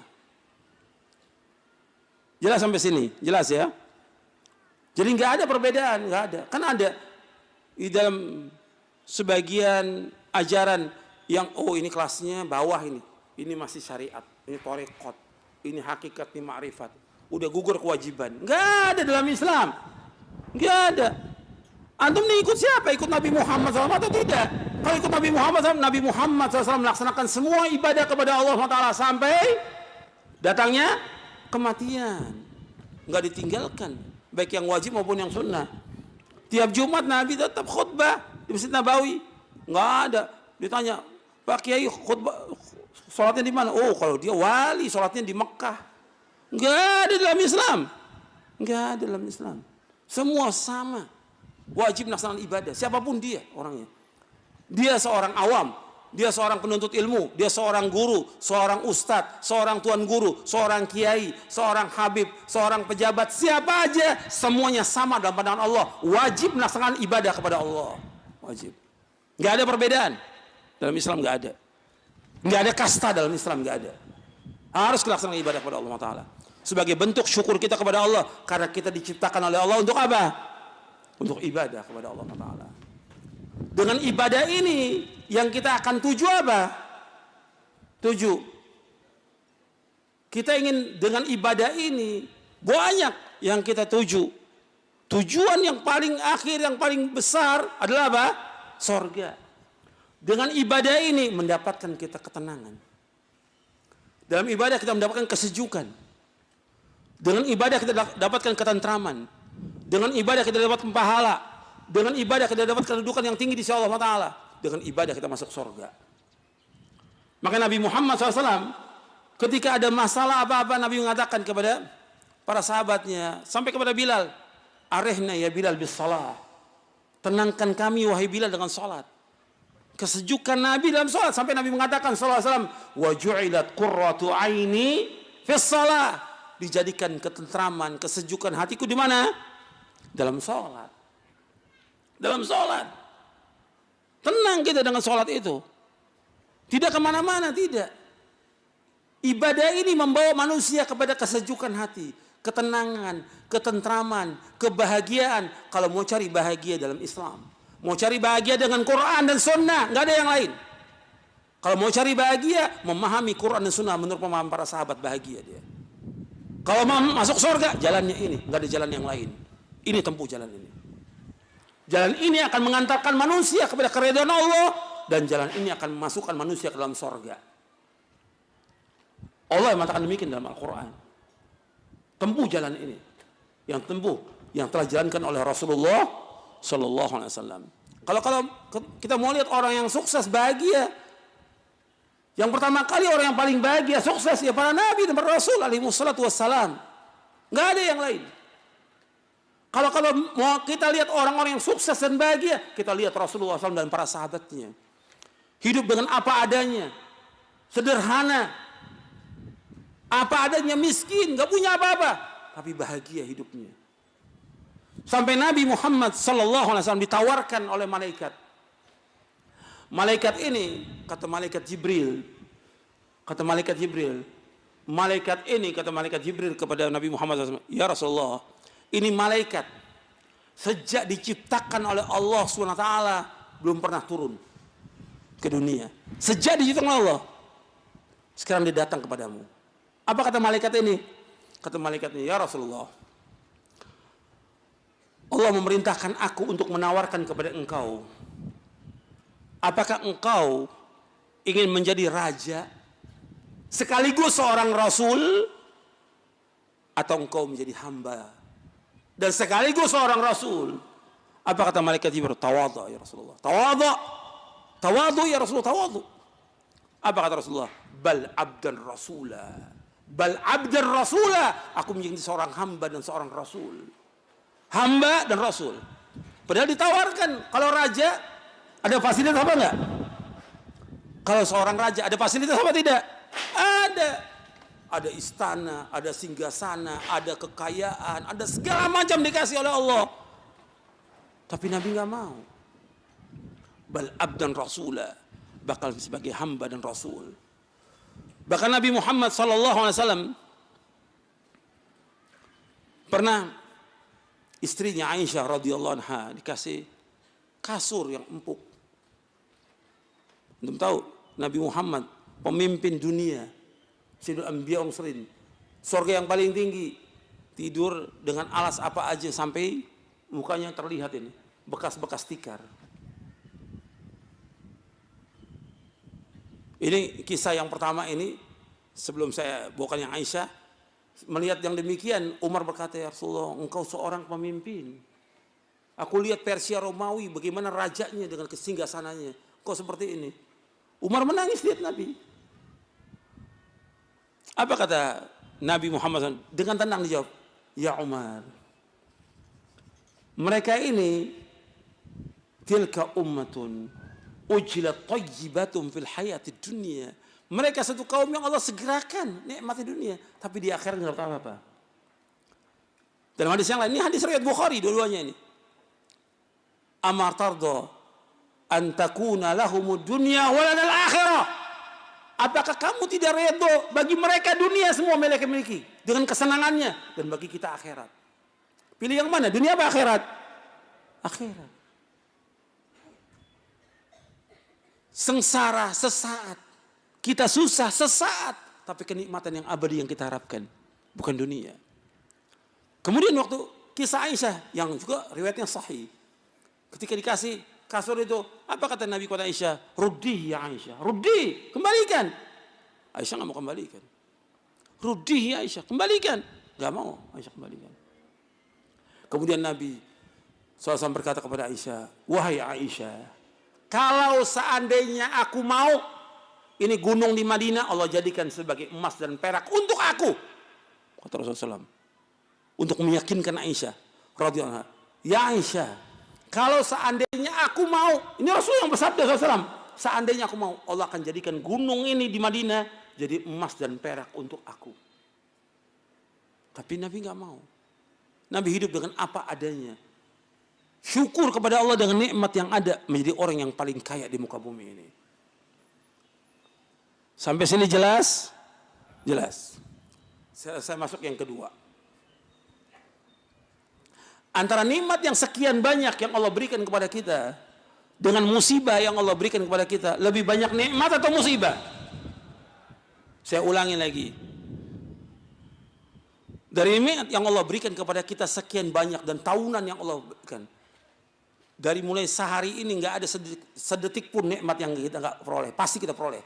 Jelas sampai sini, jelas ya. Jadi nggak ada perbedaan, nggak ada. Kan ada di dalam sebagian ajaran yang ini kelasnya bawah ini masih syariat, ini torekot, ini hakikat, ini ma'rifat. Udah gugur kewajiban. Nggak ada dalam Islam, nggak ada. Antum nih ikut siapa? Ikut Nabi Muhammad SAW atau tidak? Kalau ikut Nabi Muhammad SAW melaksanakan semua ibadah kepada Allah SWT sampai datangnya kematian, nggak ditinggalkan, baik yang wajib maupun yang sunnah. Tiap Jumat Nabi tetap khutbah di Masjid Nabawi, nggak ada. Ditanya, Pak Kiai khutbah sholatnya di mana? Oh kalau dia wali sholatnya di Mekah. Nggak ada dalam Islam, nggak ada dalam Islam. Semua sama, wajib melaksanakan ibadah, siapapun dia orangnya. Dia seorang awam, dia seorang penuntut ilmu, dia seorang guru, seorang ustadz, seorang tuan guru, seorang kiai, seorang habib, seorang pejabat, siapa aja, semuanya sama dalam pandangan Allah. Wajib melaksanakan ibadah kepada Allah. Wajib. Nggak ada perbedaan. Dalam Islam nggak ada. Nggak ada kasta dalam Islam, nggak ada. Harus melaksanakan ibadah kepada Allah Ta'ala. Sebagai bentuk syukur kita kepada Allah. Karena kita diciptakan oleh Allah untuk apa? Untuk ibadah kepada Allah Ta'ala. Dengan ibadah ini yang kita akan tuju apa? Tuju. Kita ingin dengan ibadah ini banyak yang kita tuju. Tujuan yang paling akhir, yang paling besar adalah apa? Sorga. Dengan ibadah ini mendapatkan kita ketenangan. Dalam ibadah kita mendapatkan kesejukan. Dengan ibadah kita dapatkan ketentraman. Dengan ibadah kita dapatkan pahala. Dengan ibadah kita dapatkan kedudukan yang tinggi di sisi Allah Ta'ala. Dengan ibadah kita masuk sorga. Maka Nabi Muhammad SAW ketika ada masalah apa-apa, Nabi mengatakan kepada para sahabatnya, sampai kepada Bilal, arihna ya Bilal bis salah. Tenangkan kami wahai Bilal dengan salat. Kesejukan Nabi dalam salat, sampai Nabi mengatakan sallallahu alaihi wasallam, wa ju'ilat qurratu aini fis salah. Dijadikan ketentraman, kesejukan hatiku di mana? Dalam salat. Dalam salat. Tenang kita dengan salat itu. Tidak kemana-mana, tidak. Ibadah ini membawa manusia kepada kesejukan hati, ketenangan, ketentraman, kebahagiaan. Kalau mau cari bahagia dalam Islam, mau cari bahagia dengan Quran dan Sunnah, nggak ada yang lain. Kalau mau cari bahagia, memahami Quran dan Sunnah menurut pemahaman para sahabat, bahagia dia. Kalau mau masuk surga, jalannya ini, nggak ada jalan yang lain. Ini tempuh jalan ini. Jalan ini akan mengantarkan manusia kepada keridhaan Allah, dan jalan ini akan memasukkan manusia ke dalam surga. Allah yang mengatakan demikian dalam Al-Quran. Tempuh jalan ini, yang tempuh, yang telah dijalankan oleh Rasulullah Sallallahu Alaihi Wasallam. Kalau kita mau lihat orang yang sukses bahagia, yang pertama kali orang yang paling bahagia sukses ya para nabi dan para rasul alaihi wassalatu wassalam. Nggak ada yang lain. Kalau mau kita lihat orang-orang yang sukses dan bahagia, kita lihat Rasulullah SAW dan para sahabatnya. Hidup dengan apa adanya, sederhana, apa adanya, miskin, nggak punya apa-apa, tapi bahagia hidupnya. Sampai Nabi Muhammad SAW ditawarkan oleh malaikat. Malaikat ini, kata malaikat Jibril, malaikat Jibril kepada Nabi Muhammad SAW, ya Rasulullah, ini malaikat sejak diciptakan oleh Allah SWT belum pernah turun ke dunia. Sejak diciptakan oleh Allah, sekarang dia datang kepadamu. Apa kata malaikat ini? Kata malaikat ini, ya Rasulullah, Allah memerintahkan aku untuk menawarkan kepada engkau, apakah engkau ingin menjadi raja sekaligus seorang rasul, atau engkau menjadi hamba dan sekaligus seorang rasul? Apa kata malaikat Jibril? Tawadhu ya Rasulullah. Tawadhu ya Rasulullah, tawadhu. Apa kata Rasulullah? Bal abdan rasula. Bal abdan rasula. Aku menjadi seorang hamba dan seorang rasul. Hamba dan rasul. Padahal ditawarkan, kalau raja ada fasilitas apa enggak? Kalau seorang raja ada fasilitas apa tidak? Ada. Ada istana, ada singgasana, ada kekayaan, ada segala macam dikasih oleh Allah. Tapi Nabi nggak mau. Bal abdan rasula, bakal sebagai hamba dan rasul. Bahkan Nabi Muhammad SAW pernah istrinya Aisyah radhiyallahu anha dikasih kasur yang empuk. Belum tahu Nabi Muhammad pemimpin dunia, Sayyidul Anbiya wal Mursalin, surga yang paling tinggi, tidur dengan alas apa aja sampai mukanya terlihat ini bekas-bekas tikar. Ini kisah yang pertama ini, sebelum saya bawakan yang Aisyah. Melihat yang demikian, Umar berkata, ya Rasulullah, engkau seorang pemimpin. Aku lihat Persia Romawi, bagaimana rajanya dengan kesinggasananya, kok seperti ini. Umar menangis lihat Nabi. Apa kata Nabi Muhammad SAW? Dengan tenang dijawab, ya Umar, mereka ini tilka ummatun ujilat tayyibatum fil hayati dunia. Mereka satu kaum yang Allah segerakan nikmati dunia, tapi di akhirat nggak tahu apa. Dalam hadis yang lain, ini hadis riwayat Bukhari dua-duanya ini. Amar tardo an takuna lahumud dunya walanal akhirah. Apakah kamu tidak redho bagi mereka dunia semua mereka miliki dengan kesenangannya, dan bagi kita akhirat? Pilih yang mana? Dunia apa akhirat? Akhirat. Sengsara sesaat, kita susah sesaat, tapi kenikmatan yang abadi yang kita harapkan bukan dunia. Kemudian waktu kisah Aisyah yang juga riwayatnya sahih. Ketika dikasih kasur itu, apa kata Nabi kepada Aisyah? Ruddi ya Aisyah, ruddi, kembalikan. Aisyah nggak mau kembalikan. Ruddi ya Aisyah, kembalikan. Nggak mau Aisyah kembalikan. Kemudian Nabi SAW berkata kepada Aisyah, wahai Aisyah, kalau seandainya aku mau, ini gunung di Madinah Allah jadikan sebagai emas dan perak untuk aku. Kata Rasulullah SAW. Untuk meyakinkan Aisyah radhiyallahu anha. Ya Aisyah, kalau seandainya aku mau, ini Rasul yang bersabda SAW, seandainya aku mau, Allah akan jadikan gunung ini di Madinah jadi emas dan perak untuk aku. Tapi Nabi nggak mau. Nabi hidup dengan apa adanya. Syukur kepada Allah dengan nikmat yang ada, menjadi orang yang paling kaya di muka bumi ini. Sampai sini jelas? Jelas. Saya masuk yang kedua. Antara nikmat yang sekian banyak yang Allah berikan kepada kita dengan musibah yang Allah berikan kepada kita, lebih banyak nikmat atau musibah? Saya ulangi lagi. Dari nikmat yang Allah berikan kepada kita sekian banyak dan tahunan yang Allah berikan, dari mulai sehari ini nggak ada sedetik pun nikmat yang kita nggak peroleh. Pasti kita peroleh.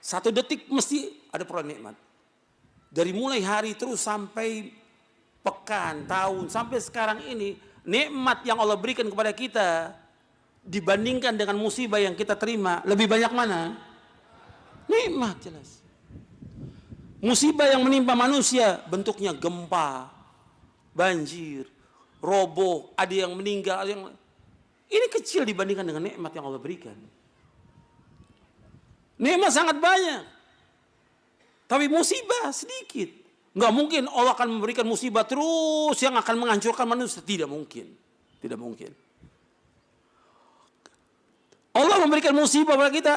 Satu detik mesti ada peroleh nikmat. Dari mulai hari terus sampai pekan, tahun, sampai sekarang ini, nikmat yang Allah berikan kepada kita dibandingkan dengan musibah yang kita terima, lebih banyak mana? Nikmat, jelas. Musibah yang menimpa manusia bentuknya gempa, banjir, roboh, ada yang meninggal, ada yang... Ini kecil dibandingkan dengan nikmat yang Allah berikan. Nikmat sangat banyak, tapi musibah sedikit. Nggak mungkin Allah akan memberikan musibah terus yang akan menghancurkan manusia. Tidak mungkin. Tidak mungkin. Allah memberikan musibah kepada kita.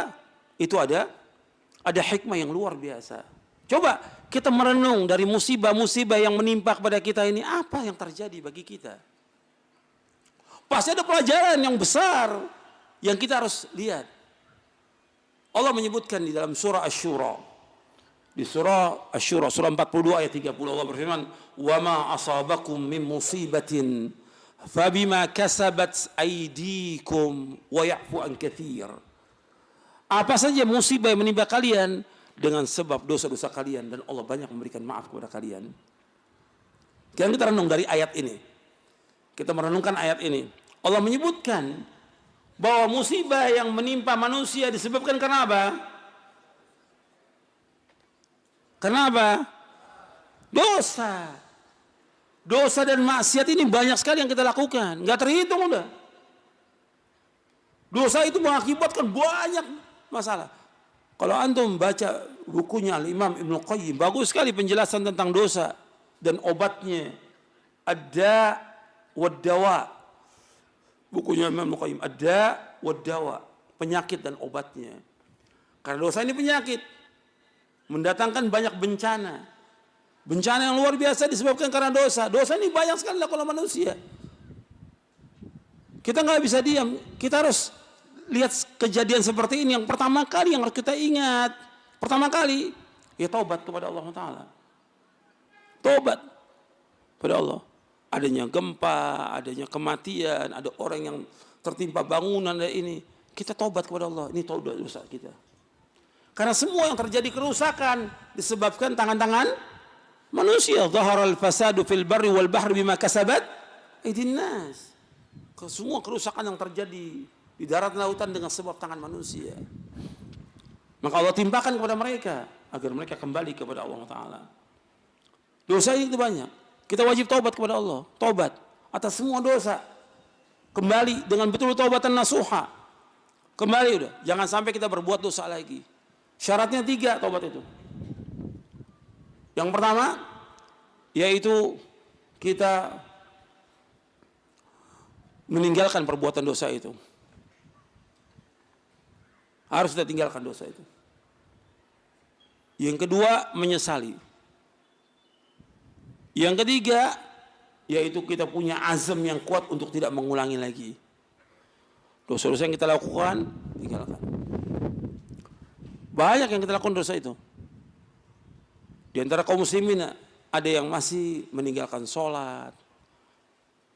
Itu ada hikmah yang luar biasa. Coba kita merenung dari musibah-musibah yang menimpa kepada kita ini. Apa yang terjadi bagi kita? Pasti ada pelajaran yang besar yang kita harus lihat. Allah menyebutkan di dalam surah Asy-Syura. Di surah Asy-Syura, surah 42 ayat 30, Allah berfirman, "Wa ma asabakum min musibatin fabima kasabat aydikum wa ya'fu an katsir." Apa saja musibah yang menimpa kalian dengan sebab dosa-dosa kalian dan Allah banyak memberikan maaf kepada kalian. Kita renung dari ayat ini. Kita merenungkan ayat ini. Allah menyebutkan bahwa musibah yang menimpa manusia disebabkan karena apa? Kenapa? Dosa. Dosa dan maksiat ini banyak sekali yang kita lakukan. Nggak terhitung udah. Dosa itu mengakibatkan banyak masalah. Kalau antum baca bukunya Al-Imam Ibnu Qayyim, bagus sekali penjelasan tentang dosa dan obatnya. Ad-Da' wad-Dawa. Bukunya Imam Ibnu Qayyim, Ad-Da' wad-Dawa, penyakit dan obatnya. Karena dosa ini penyakit, mendatangkan banyak bencana. Bencana yang luar biasa disebabkan karena dosa. Dosa ini banyak sekali dilakukan oleh manusia. Kita nggak bisa diam. Kita harus lihat kejadian seperti ini. Yang pertama kali yang harus kita ingat, pertama kali, ya taubat kepada Allah Ta'ala. Taubat kepada Allah. Adanya gempa, adanya kematian, ada orang yang tertimpa bangunan dan ini. Kita taubat kepada Allah. Ini taubat dosa kita. Karena semua yang terjadi kerusakan disebabkan tangan-tangan manusia. Zaharal fasadu fil barri wal bahri bima kasabat aydin nas. Semua kerusakan yang terjadi di darat dan lautan dengan sebab tangan manusia. Maka Allah timpakan kepada mereka agar mereka kembali kepada Allah Ta'ala. Dosa itu banyak. Kita wajib taubat kepada Allah. Taubat atas semua dosa. Kembali dengan betul taubatan nasuha. Kembali udah. Jangan sampai kita berbuat dosa lagi. Syaratnya 3 taubat itu. Yang pertama, yaitu kita meninggalkan perbuatan dosa itu. Harus kita tinggalkan dosa itu. Yang kedua, menyesali. Yang ketiga, yaitu kita punya azam yang kuat untuk tidak mengulangi lagi. Dosa-dosa yang kita lakukan, tinggalkan. Banyak yang kita lakukan dosa itu. Di antara kaum muslimin ada yang masih meninggalkan sholat,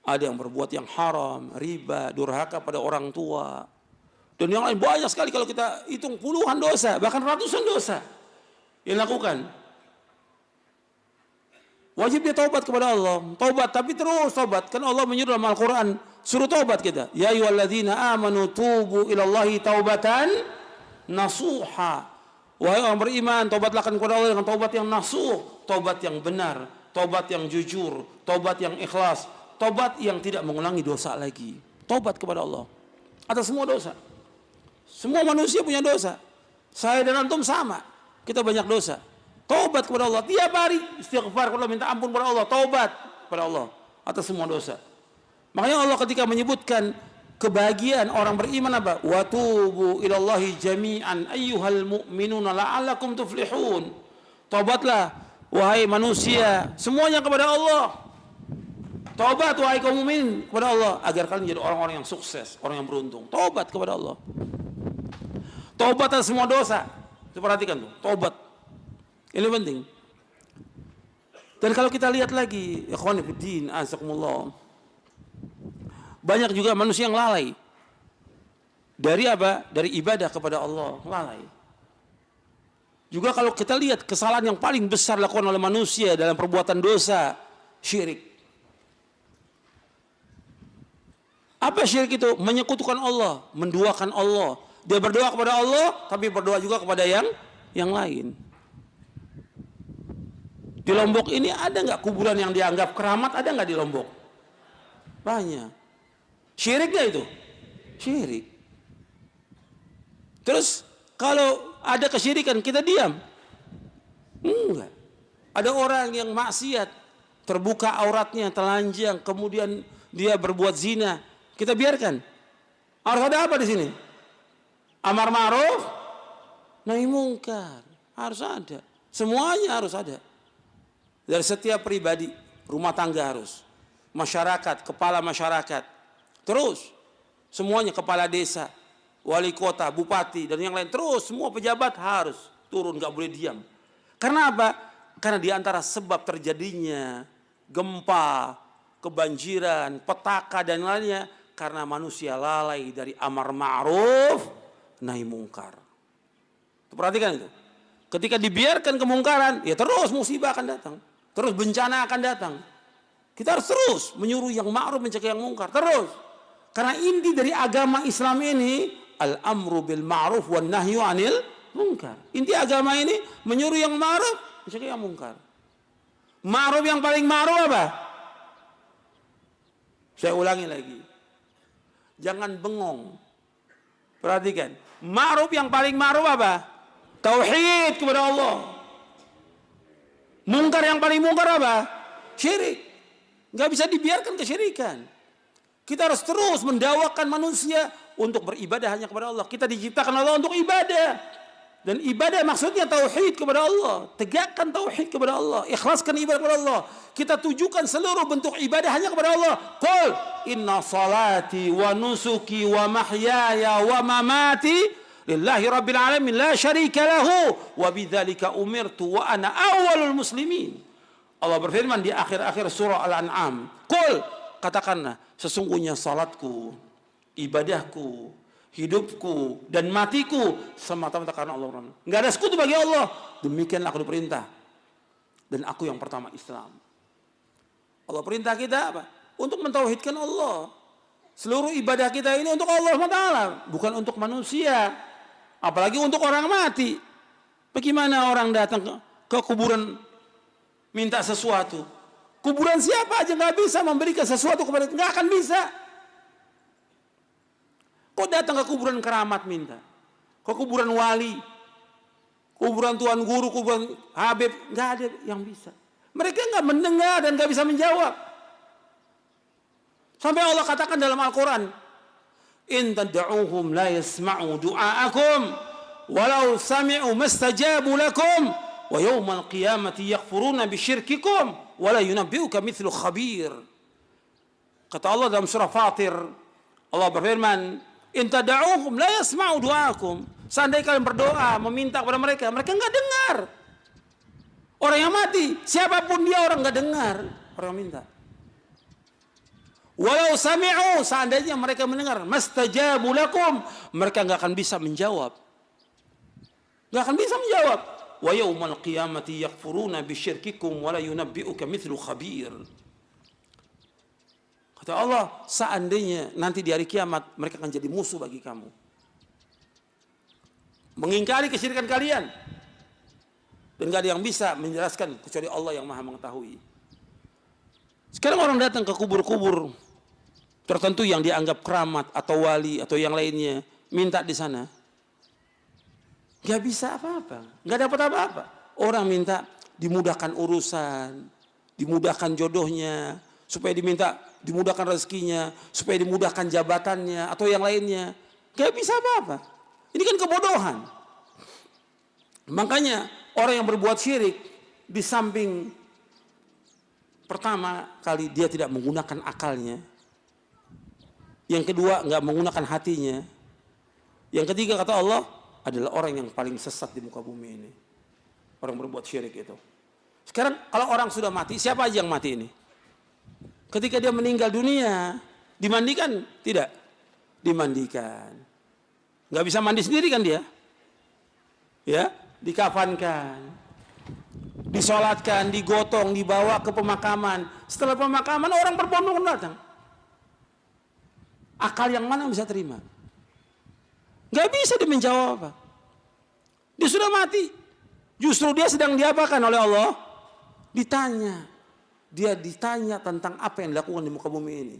Ada yang berbuat yang haram, riba, durhaka pada orang tua. Dan yang lain banyak sekali kalau kita hitung puluhan dosa, bahkan ratusan dosa yang lakukan. Wajib dia taubat kepada Allah. Taubat, tapi terus taubat. Kan Allah menyuruh dalam Al-Quran, suruh taubat kita. Ya ayyuhalladzina amanu tubu ilallahi taubatan nasuha. Wahai orang beriman, taubatlah kepada Allah dengan taubat yang nasuh. Taubat yang benar, taubat yang jujur, taubat yang ikhlas. Taubat yang tidak mengulangi dosa lagi. Taubat kepada Allah atas semua dosa. Semua manusia punya dosa. Saya dan antum sama. Kita banyak dosa. Taubat kepada Allah tiap hari. Istighfar kepada Allah, minta ampun kepada Allah. Taubat kepada Allah atas semua dosa. Makanya Allah ketika menyebutkan kebahagiaan orang beriman apa? Wa tubu ilallahi jami'an ayyuhal mu'minuna la'allakum tuflihun. Taubatlah wahai manusia semuanya kepada Allah. Taubat wahai kaum mukmin kepada Allah agar kalian menjadi orang-orang yang sukses, orang yang beruntung. Taubat kepada Allah. Taubat atas semua dosa. Perhatikan tuh, taubat. Ini penting. Dan kalau kita lihat lagi, ikhwan fillah, azakumullah. Banyak juga manusia yang lalai. Dari apa? Dari ibadah kepada Allah, lalai. Juga kalau kita lihat kesalahan yang paling besar dilakukan oleh manusia dalam perbuatan dosa, syirik. Apa syirik itu? Menyekutukan Allah, menduakan Allah. Dia berdoa kepada Allah, tapi berdoa juga kepada yang lain. Di Lombok ini ada nggak kuburan yang dianggap keramat? Ada nggak di Lombok? Banyak. Syirik nggak itu? Syirik. Terus kalau ada kesyirikan kita diam? Enggak. Ada orang yang maksiat, terbuka auratnya, telanjang, kemudian dia berbuat zina. Kita biarkan. Harus ada apa di sini? Amar ma'ruf, nahi mungkar. Harus ada. Semuanya harus ada. Dari setiap pribadi, rumah tangga harus. Masyarakat, kepala masyarakat. Terus. Semuanya kepala desa, wali kota, bupati, dan yang lain. Terus semua pejabat harus turun, gak boleh diam. Karena apa? Karena di antara sebab terjadinya gempa, kebanjiran, petaka, dan lainnya karena manusia lalai dari amar ma'ruf nahi mungkar. Perhatikan itu. Ketika dibiarkan kemungkaran, ya terus musibah akan datang. Terus bencana akan datang. Kita harus terus menyuruh yang ma'ruf, mencegah yang mungkar. Terus. Karena inti dari agama Islam ini al-amru bil ma'ruf wan nahyu 'anil mungkar. Inti agama ini menyuruh yang ma'ruf, mencegah yang mungkar. Ma'ruf yang paling ma'ruf apa? Saya ulangi lagi. Jangan bengong. Perhatikan. Ma'ruf yang paling ma'ruf apa? Tauhid kepada Allah. Mungkar yang paling mungkar apa? Syirik. Gak bisa dibiarkan kesyirikan. Kita harus terus mendakwakan manusia untuk beribadah hanya kepada Allah. Kita diciptakan Allah untuk ibadah. Dan ibadah maksudnya tauhid kepada Allah. Tegakkan tauhid kepada Allah. Ikhlaskan ibadah kepada Allah. Kita tujukan seluruh bentuk ibadah hanya kepada Allah. Qul inna salati wa nusuki wa mahyaya wa mamati lillahi rabbil alamin la syarika lahu wa bidzalika umirtu wa ana awwalul muslimin. Allah berfirman di akhir-akhir surah Al-An'am. Qul, katakanlah, sesungguhnya salatku, ibadahku, hidupku dan matiku semata-mata karena Allah. Enggak ada sekutu bagi Allah. Demikianlah aku diperintah. Dan aku yang pertama Islam. Allah perintah kita apa? Untuk mentauhidkan Allah. Seluruh ibadah kita ini untuk Allah SWT, bukan untuk manusia. Apalagi untuk orang mati. Bagaimana orang datang ke kuburan minta sesuatu? Kuburan siapa aja nggak bisa memberikan sesuatu kepada, nggak akan bisa. Kok datang ke kuburan keramat minta? Ke kuburan wali, kuburan tuan guru, kuburan habib, nggak ada yang bisa. Mereka nggak mendengar dan nggak bisa menjawab. Sampai Allah katakan dalam Al-Quran, in tad'uuhum la yasma'u du'aakum walau sami'u mastajabu lakum wa yawmal qiyamati yakfuruna bisyirkikum wa la yunabbi'uka mithlu khabir. Kata Allah dalam surah Fatir, Allah berfirman, in tad'uuhum la yasma'u du'aakum. Seandainya kalian berdoa meminta kepada mereka, mereka enggak dengar. Orang yang mati, siapapun dia orang enggak dengar orang yang minta. Walau sami'u, seandainya mereka mendengar, mastajabu lakum, mereka nggak akan bisa menjawab. Nggak akan bisa menjawab. Wa yaumal qiyamati yakfuruna bisyirkikum wa la yunabbi'uka mithlu khabir. Kata Allah, seandainya nanti di hari kiamat mereka akan jadi musuh bagi kamu, mengingkari kesyirikan kalian, dan gak ada yang bisa menjelaskan kecuali Allah yang maha mengetahui. Sekarang orang datang ke kubur-kubur tertentu yang dianggap keramat atau wali atau yang lainnya, minta di sana, gak bisa apa-apa, gak dapat apa-apa. Orang minta dimudahkan urusan, dimudahkan jodohnya, supaya dimudahkan rezekinya, supaya dimudahkan jabatannya atau yang lainnya, gak bisa apa-apa. Ini kan kebodohan. Makanya orang yang berbuat syirik, di samping pertama kali dia tidak menggunakan akalnya, yang kedua nggak menggunakan hatinya, yang ketiga kata Allah adalah orang yang paling sesat di muka bumi ini. Orang berbuat syirik itu. Sekarang kalau orang sudah mati, siapa aja yang mati ini? Ketika dia meninggal dunia, dimandikan? Tidak dimandikan. Nggak bisa mandi sendiri kan dia? Ya, dikafankan, disolatkan, digotong, dibawa ke pemakaman. Setelah pemakaman orang berbondong datang. Akal yang mana bisa terima? Nggak bisa dia menjawab apa. Dia sudah mati. Justru dia sedang diapakan oleh Allah? Ditanya. Dia ditanya tentang apa yang dilakukan di muka bumi ini.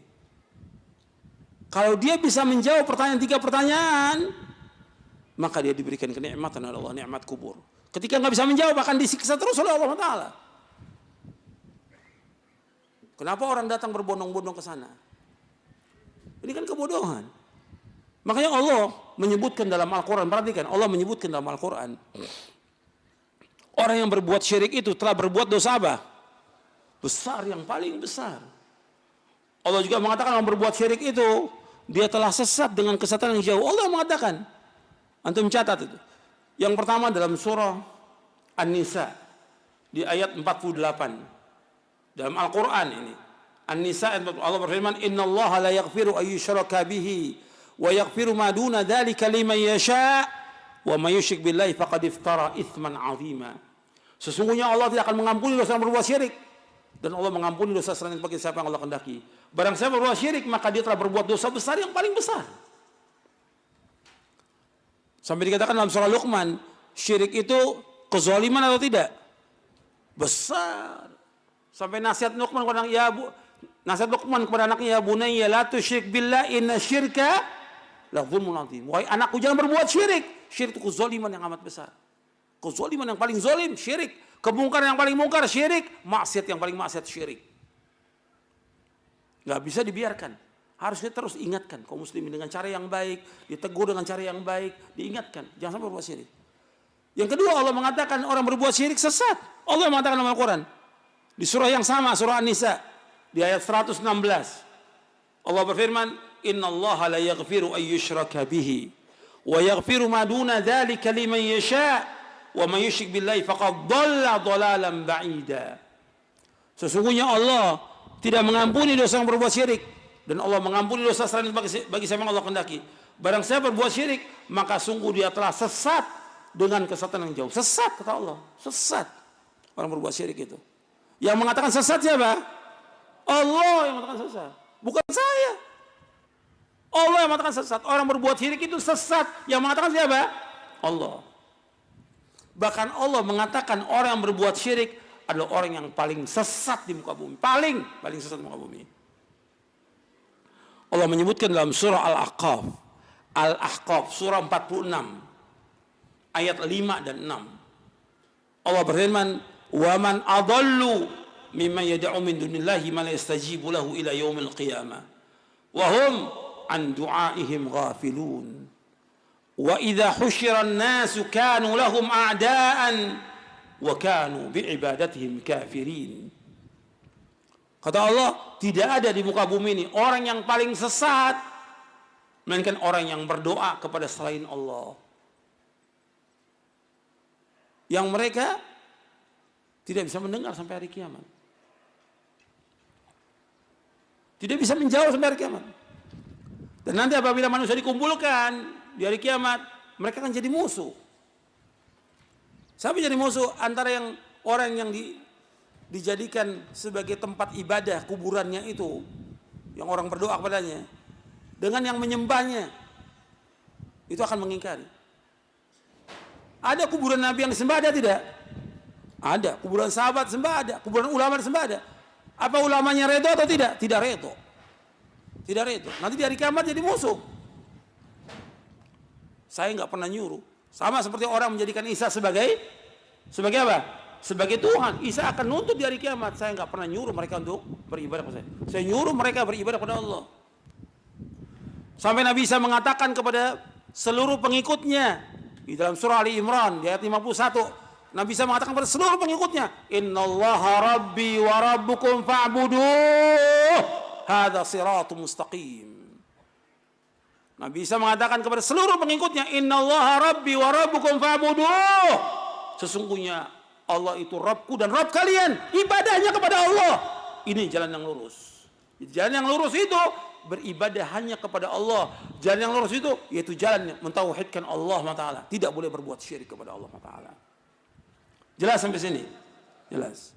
Kalau dia bisa menjawab pertanyaan 3 pertanyaan, maka dia diberikan kenikmatan oleh Allah, nikmat kubur. Ketika nggak bisa menjawab akan disiksa terus oleh Allah Taala. Kenapa orang datang berbondong-bondong ke sana? Ini kan kebodohan. Makanya Allah menyebutkan dalam Al-Quran, perhatikan, Allah menyebutkan dalam Al-Quran, orang yang berbuat syirik itu telah berbuat dosa apa? Besar, yang paling besar. Allah juga mengatakan orang berbuat syirik itu dia telah sesat dengan kesesatan yang jauh. Allah mengatakan, antum catat itu. Yang pertama dalam surah An-Nisa di ayat 48 dalam Al-Quran ini. An-Nisa Allah berfirman, innallaha la yaghfiru ayyushraka bihi wa yaghfiru ma duna dzalika liman yasha wa may yusyrik billahi faqad iftara itsman 'azima. Sesungguhnya Allah tidak akan mengampuni dosa yang berbuat syirik, dan Allah mengampuni dosa selain bagi siapa yang Allah kehendaki. Barang siapa berbuat syirik, maka dia telah berbuat dosa besar yang paling besar. Sampai dikatakan dalam surah Luqman, syirik itu kezaliman atau tidak? Besar. Sampai nasihat Luqman kepada anaknya, ya bunayya la tusyrik billah inna syirka la dzulmun adzim. Wahai anakku, jangan berbuat syirik. Syirik itu kezaliman yang amat besar. Kezaliman yang paling zalim, syirik. Kemungkaran yang paling mungkar, syirik. Maksiat yang paling maksiat, syirik. Gak bisa dibiarkan. Harusnya terus ingatkan kaum muslimin dengan cara yang baik, ditegur dengan cara yang baik, diingatkan. Jangan sampai berbuat syirik. Yang kedua, Allah mengatakan orang berbuat syirik sesat. Allah mengatakan dalam Al-Quran. Di surah yang sama, surah An-Nisa. Di ayat 116. Allah berfirman, innallaha la yaghfiru ayyushraka bihi. Wa yaghfiru ma duna dzalika liman yasha. Wa man yusyrik billahi faqad dhalla dhalalan ba'ida. Sesungguhnya Allah tidak mengampuni dosa yang berbuat syirik, dan Allah mengampuni dosa selain bagi siapa yang Allah kehendaki. Barang siapa berbuat syirik, maka sungguh dia telah sesat dengan kesesatan yang jauh. Sesat, kata Allah, sesat orang berbuat syirik itu. Yang mengatakan sesat siapa? Allah yang mengatakan sesat, bukan saya. Allah yang mengatakan sesat. Orang berbuat syirik itu sesat. Yang mengatakan siapa? Allah. Bahkan Allah mengatakan orang yang berbuat syirik adalah orang yang paling sesat di muka bumi. Paling sesat di muka bumi. Allah menyebutkan dalam surah Al-Ahqaf. Al-Ahqaf surah 46 ayat 5 dan 6. Allah berfirman, "Wa man adallu mimman yad'u min dunillahi ma la yastajibu lahu ila yaumil qiyamah wa hum an du'aihim ghafilun. Wa idza husyira an-nasu kanu lahum a'daan wa kanu bi'ibadatihim kafirin." Kata Allah, tidak ada di muka bumi ini orang yang paling sesat melainkan orang yang berdoa kepada selain Allah, yang mereka tidak bisa mendengar sampai hari kiamat. Tidak bisa menjauh sampai hari kiamat. Dan nanti apabila manusia dikumpulkan di hari kiamat, mereka akan jadi musuh. Siapa jadi musuh? Antara yang orang yang dijadikan sebagai tempat ibadah kuburannya itu, yang orang berdoa kepadanya, dengan yang menyembahnya, itu akan mengingkari. Ada kuburan Nabi yang disembah, ada tidak? Ada. Kuburan sahabat sembah ada. Kuburan ulama disembah ada. Apa ulamanya redo atau tidak? Tidak redo. Tidak redo. Nanti di hari kiamat jadi musuh. Saya nggak pernah nyuruh. Sama seperti orang menjadikan Isa sebagai apa? Sebagai Tuhan. Isa akan nuntut di hari kiamat. Saya nggak pernah nyuruh mereka untuk beribadah kepada saya. Saya nyuruh mereka beribadah kepada Allah. Sampai Nabi Isa mengatakan kepada seluruh pengikutnya di dalam surah Ali Imran di ayat 51. Nabi Isa mengatakan kepada seluruh pengikutnya, Innallaha Rabbi wa Rabbukum fa'buduh. Hadza siratum mustaqim. Nabi Isa mengatakan kepada seluruh pengikutnya, Innallaha Rabbi wa Rabbukum fa'buduh. Sesungguhnya Allah itu Rabbku dan Rabb kalian. Ibadahnya kepada Allah. Ini jalan yang lurus. Jalan yang lurus itu beribadah hanya kepada Allah. Jalan yang lurus itu yaitu jalan mentauhidkan Allah Taala. Tidak boleh berbuat syirik kepada Allah Taala. Jelas sampai sini? Jelas.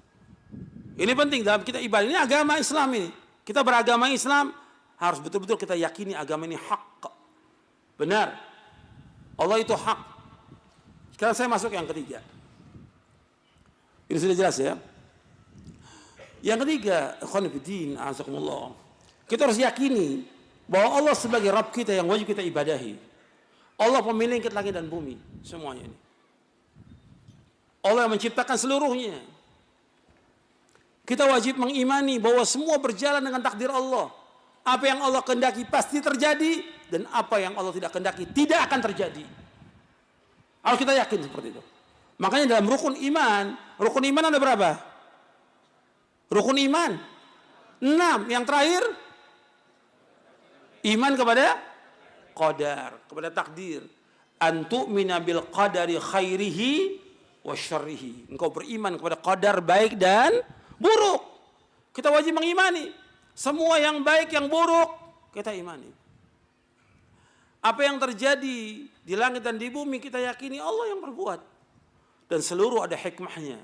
Ini penting dalam kita ibadah. Ini agama Islam ini. Kita beragama Islam harus betul-betul kita yakini agama ini hak. Benar. Allah itu hak. Sekarang saya masuk yang ketiga. Ini sudah jelas ya. Yang ketiga, ikhwan fillah, azakumullah. Kita harus yakini bahwa Allah sebagai Rabb kita yang wajib kita ibadahi. Allah pemilik langit dan bumi, semuanya ini. Allah yang menciptakan seluruhnya. Kita wajib mengimani bahwa semua berjalan dengan takdir Allah. Apa yang Allah kehendaki pasti terjadi, dan apa yang Allah tidak kehendaki tidak akan terjadi. Harus kita yakin seperti itu. Makanya dalam rukun iman ada berapa? Rukun iman 6. Yang terakhir iman kepada qadar, kepada takdir. Antu'mina bil qadari khairihi wa syarrihi. Engkau beriman kepada qadar baik dan buruk. Kita wajib mengimani semua yang baik yang buruk kita imani. Apa yang terjadi di langit dan di bumi kita yakini Allah yang berbuat. Dan seluruh ada hikmahnya.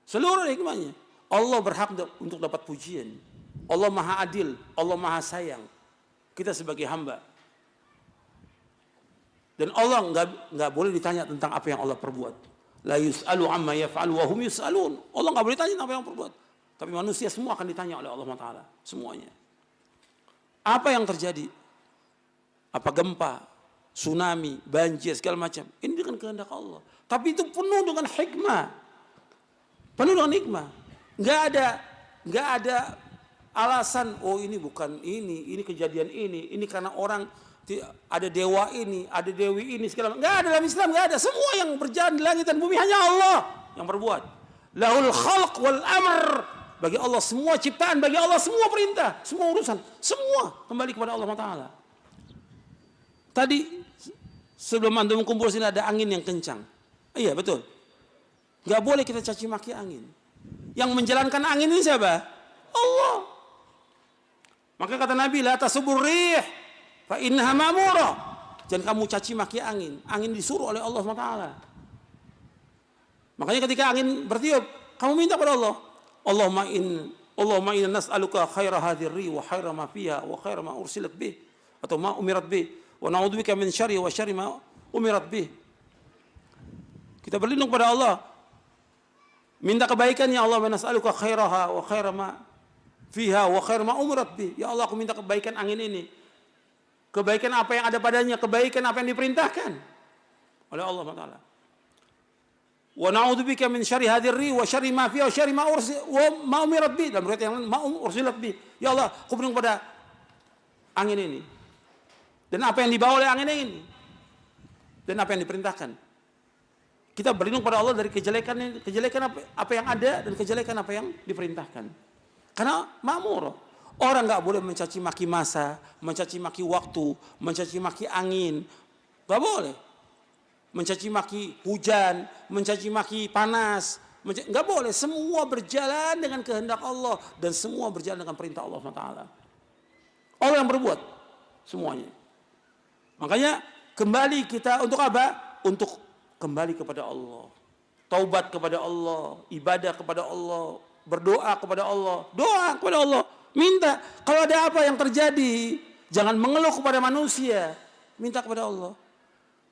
Seluruh ada hikmahnya. Allah berhak untuk dapat pujian. Allah maha adil. Allah maha sayang. Kita sebagai hamba. Dan Allah nggak boleh ditanya tentang apa yang Allah perbuat. La yus'alu amma yaf'alu wa hum yus'alun. Allah nggak boleh tanya tentang apa yang perbuat. Tapi manusia semua akan ditanya oleh Allah Taala. Semuanya. Apa yang terjadi? Apa gempa, tsunami, banjir, segala macam. Ini dengan kehendak Allah. Tapi itu penuh dengan hikmah. Penuh dengan hikmah. Nggak ada alasan, oh ini bukan ini kejadian ini karena orang ada dewa ini, ada dewi ini, segala macam. Nggak ada dalam Islam, nggak ada. Semua yang berjalan di langit dan bumi hanya Allah yang berbuat. Lahul khalq wal amr. Bagi Allah semua ciptaan, bagi Allah semua perintah, semua urusan, semua kembali kepada Allah Taala. Tadi sebelum antum kumpul sini ada angin yang kencang. Iya betul. Nggak boleh kita caci maki angin. Yang menjalankan angin ini siapa? Allah. Maka kata Nabi, la tasubur rih fa innaha ma'mura. Jangan kamu caci maki angin. Angin disuruh oleh Allah SWT. Makanya ketika angin bertiup, kamu minta kepada Allah. Allahumma inna nas'aluka khaira hadhir rih wa khaira ma fiha wa khaira ma ursilat bih atau ma umirat bih wa na'udzubika min syarri wa syarri ma umirat bih. Kita berlindung kepada Allah. Minta kebaikan ya Allah, nas'aluka khairaha wa khaira ma fiha wa khaira ma umirat bih. Ya Allah, aku minta kebaikan angin ini. Kebaikan apa yang ada padanya, kebaikan apa yang diperintahkan oleh Allah Taala. Wa na'udzubika min syarri hadhir rih wa syarri ma fiha wa syarri ma umirat bih. Dalam riwayat yang lain ma ursilat bih. Ya Allah, aku berlindung pada angin ini. Dan apa yang dibawa oleh angin ini. Dan apa yang diperintahkan. Kita berlindung pada Allah dari kejelekan apa yang ada dan kejelekan apa yang diperintahkan. Karena ma'mur. Orang nggak boleh mencaci maki masa, mencaci maki waktu, mencaci maki angin. Nggak boleh. Mencaci maki hujan, mencaci maki panas. Nggak boleh. Semua berjalan dengan kehendak Allah. Dan semua berjalan dengan perintah Allah SWT. Allah yang berbuat semuanya. Makanya kembali kita untuk apa? Untuk kembali kepada Allah. Taubat kepada Allah, ibadah kepada Allah, berdoa kepada Allah, doa kepada Allah, minta. Kalau ada apa yang terjadi, jangan mengeluh kepada manusia, minta kepada Allah.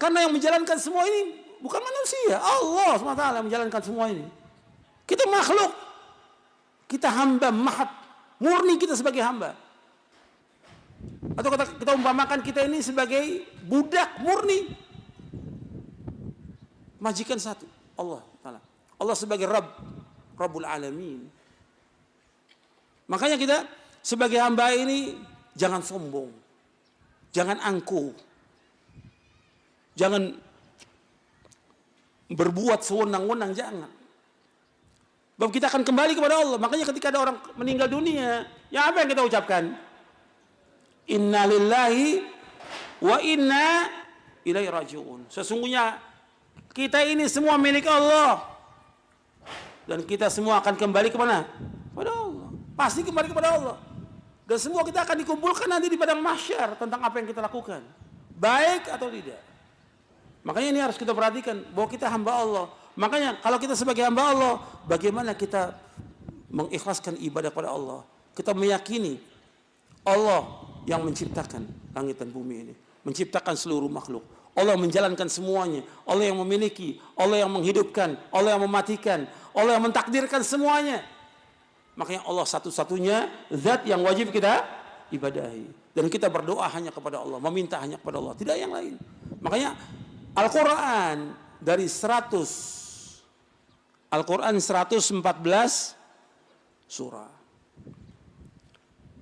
Karena yang menjalankan semua ini bukan manusia, Allah SWT yang menjalankan semua ini. Kita makhluk, kita hamba mahat, murni kita sebagai hamba. Atau kita umpamakan kita ini sebagai budak murni. Majikan satu, Allah Ta'ala. Allah sebagai Rabbul Alamin. Makanya kita sebagai hamba ini jangan sombong. Jangan angkuh. Jangan berbuat sewenang-wenang, jangan. Sebab kita akan kembali kepada Allah. Makanya ketika ada orang meninggal dunia, ya apa yang kita ucapkan? Inna lillahi wa inna ilaihi raji'un. Sesungguhnya kita ini semua milik Allah. Dan kita semua akan kembali ke mana? Kepada Allah. Pasti kembali kepada Allah. Dan semua kita akan dikumpulkan nanti di padang mahsyar tentang apa yang kita lakukan. Baik atau tidak. Makanya ini harus kita perhatikan bahwa kita hamba Allah. Makanya kalau kita sebagai hamba Allah, bagaimana kita mengikhlaskan ibadah kepada Allah? Kita meyakini Allah yang menciptakan langit dan bumi ini, menciptakan seluruh makhluk. Allah menjalankan semuanya. Allah yang memiliki, Allah yang menghidupkan, Allah yang mematikan, Allah yang mentakdirkan semuanya. Makanya Allah satu-satunya zat yang wajib kita ibadahi. Dan kita berdoa hanya kepada Allah, meminta hanya kepada Allah, tidak yang lain. Makanya Al-Quran dari 114 surah.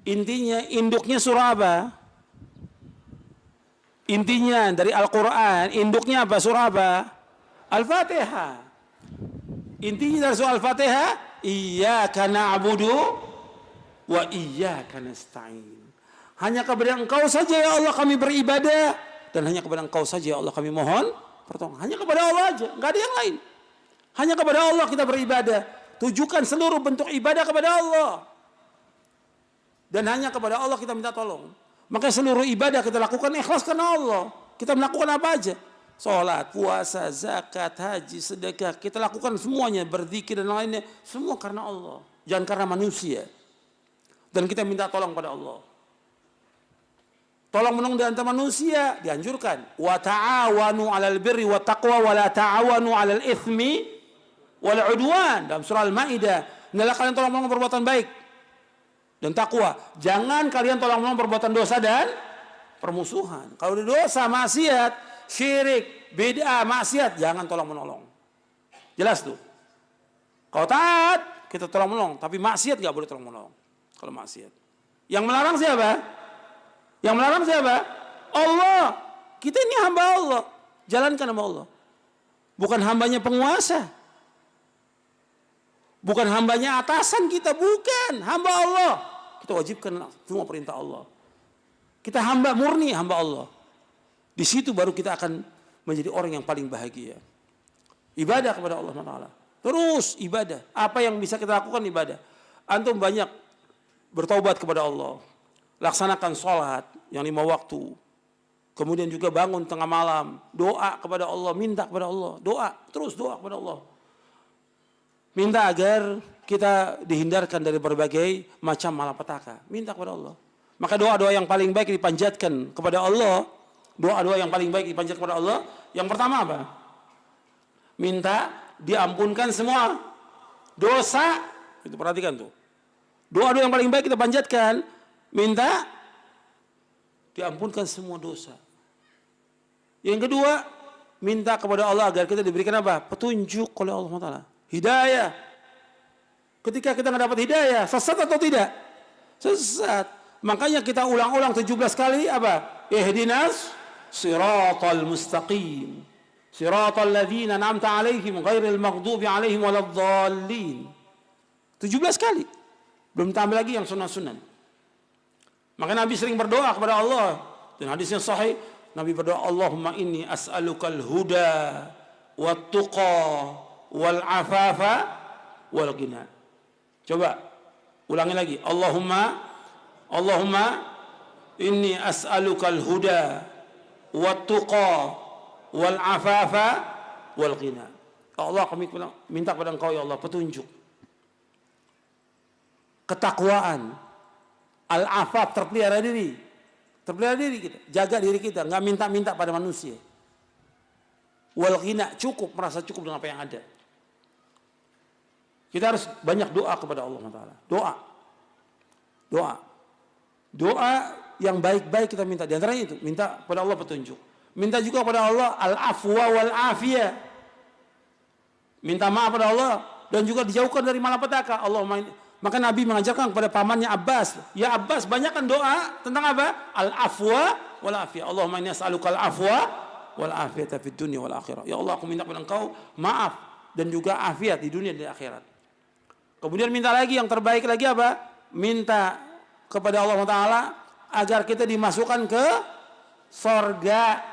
Intinya, induknya surah apa? Intinya dari Al-Quran, induknya apa? Surah apa? Al-Fatihah. Intinya dari surah Al-Fatihah, Iyyaka na'budu wa iyyaka nasta'in. Hanya kepada Engkau saja ya Allah kami beribadah, dan hanya kepada Engkau saja ya Allah kami mohon pertolongan. Hanya kepada Allah aja, enggak ada yang lain. Hanya kepada Allah kita beribadah. Tujukan seluruh bentuk ibadah kepada Allah. Dan hanya kepada Allah kita minta tolong. Makanya seluruh ibadah kita lakukan ikhlas karena Allah. Kita melakukan apa aja? Salat, puasa, zakat, haji, sedekah. Kita lakukan semuanya, berzikir dan lainnya. Semua karena Allah. Jangan karena manusia. Dan kita minta tolong pada Allah. Tolong menolong di antara manusia dianjurkan. Wa ta'awanu 'alal birri wa taqwa wa la ta'awanu 'alal itsmi wal 'udwan. Dalam surah Al-Maidah, hendaklah kalian tolong menolong perbuatan baik dan takwa. Jangan kalian tolong menolong perbuatan dosa dan permusuhan. Kalau di dosa, maksiat, syirik, bid'ah, maksiat, jangan tolong menolong. Jelas tuh. Kalau taat, kita tolong menolong, tapi maksiat enggak boleh tolong menolong. Kalau maksiat. Yang melarang siapa? Yang melarang siapa? Allah. Kita ini hamba Allah. Jalankan hamba Allah. Bukan hambanya penguasa. Bukan hambanya atasan kita. Bukan. Hamba Allah. Kita wajibkan semua perintah Allah. Kita hamba murni, hamba Allah. Di situ baru kita akan menjadi orang yang paling bahagia. Ibadah kepada Allah Taala. Terus ibadah. Apa yang bisa kita lakukan ibadah. Antum banyak bertaubat kepada Allah. Laksanakan sholat yang 5 waktu. Kemudian juga bangun tengah malam. Doa kepada Allah. Minta kepada Allah. Doa. Terus doa kepada Allah. Minta agar kita dihindarkan dari berbagai macam malapetaka. Minta kepada Allah. Maka doa-doa yang paling baik dipanjatkan kepada Allah. Doa-doa yang paling baik dipanjatkan kepada Allah. Yang pertama apa? Minta diampunkan semua dosa. Itu perhatikan tuh. Doa-doa yang paling baik kita panjatkan. Minta diampunkan semua dosa. Yang kedua, minta kepada Allah agar kita diberikan apa? Petunjuk oleh Allah Taala. Hidayah. Ketika kita nggak dapat hidayah, sesat atau tidak? Sesat. Makanya kita ulang-ulang 17 kali apa? Ihdinas siratal mustaqim. Siratal ladzina an'amta 'alaihim ghairil maghdubi 'alaihim waladdallin. 17 kali. Belum tambah lagi yang sunnah-sunnah. Maka Nabi sering berdoa kepada Allah. Dan hadisnya sahih, Nabi berdoa, Allahumma inni as'alukal huda wat tuqa wal afafa wal ghina. Coba ulangi lagi. Allahumma inni as'alukal huda wat tuqa wal afafa wal ghina. Ya Allah, kami minta kepada Engkau ya Allah petunjuk, ketakwaan, al-afaf, terpelihara diri kita, jaga diri kita, nggak minta-minta pada manusia. Wal ghina, cukup, merasa cukup dengan apa yang ada. Kita harus banyak doa kepada Allah Taala. Doa yang baik-baik kita minta. Di antaranya itu, minta kepada Allah petunjuk. Minta juga kepada Allah al-afwa wal afiyah. Minta maaf pada Allah dan juga dijauhkan dari malapetaka. Maka Nabi mengajarkan kepada pamannya Abbas, ya Abbas, banyakkan doa tentang apa? Al-afwa wal afiyah. Allahumma inni as'alukal afwa wal afiyata fid dunya wal akhirah. Ya Allah, aku minta kepada Engkau maaf dan juga afiat di dunia dan di akhirat. Kemudian minta lagi yang terbaik lagi apa? Minta kepada Allah Taala agar kita dimasukkan ke sorga,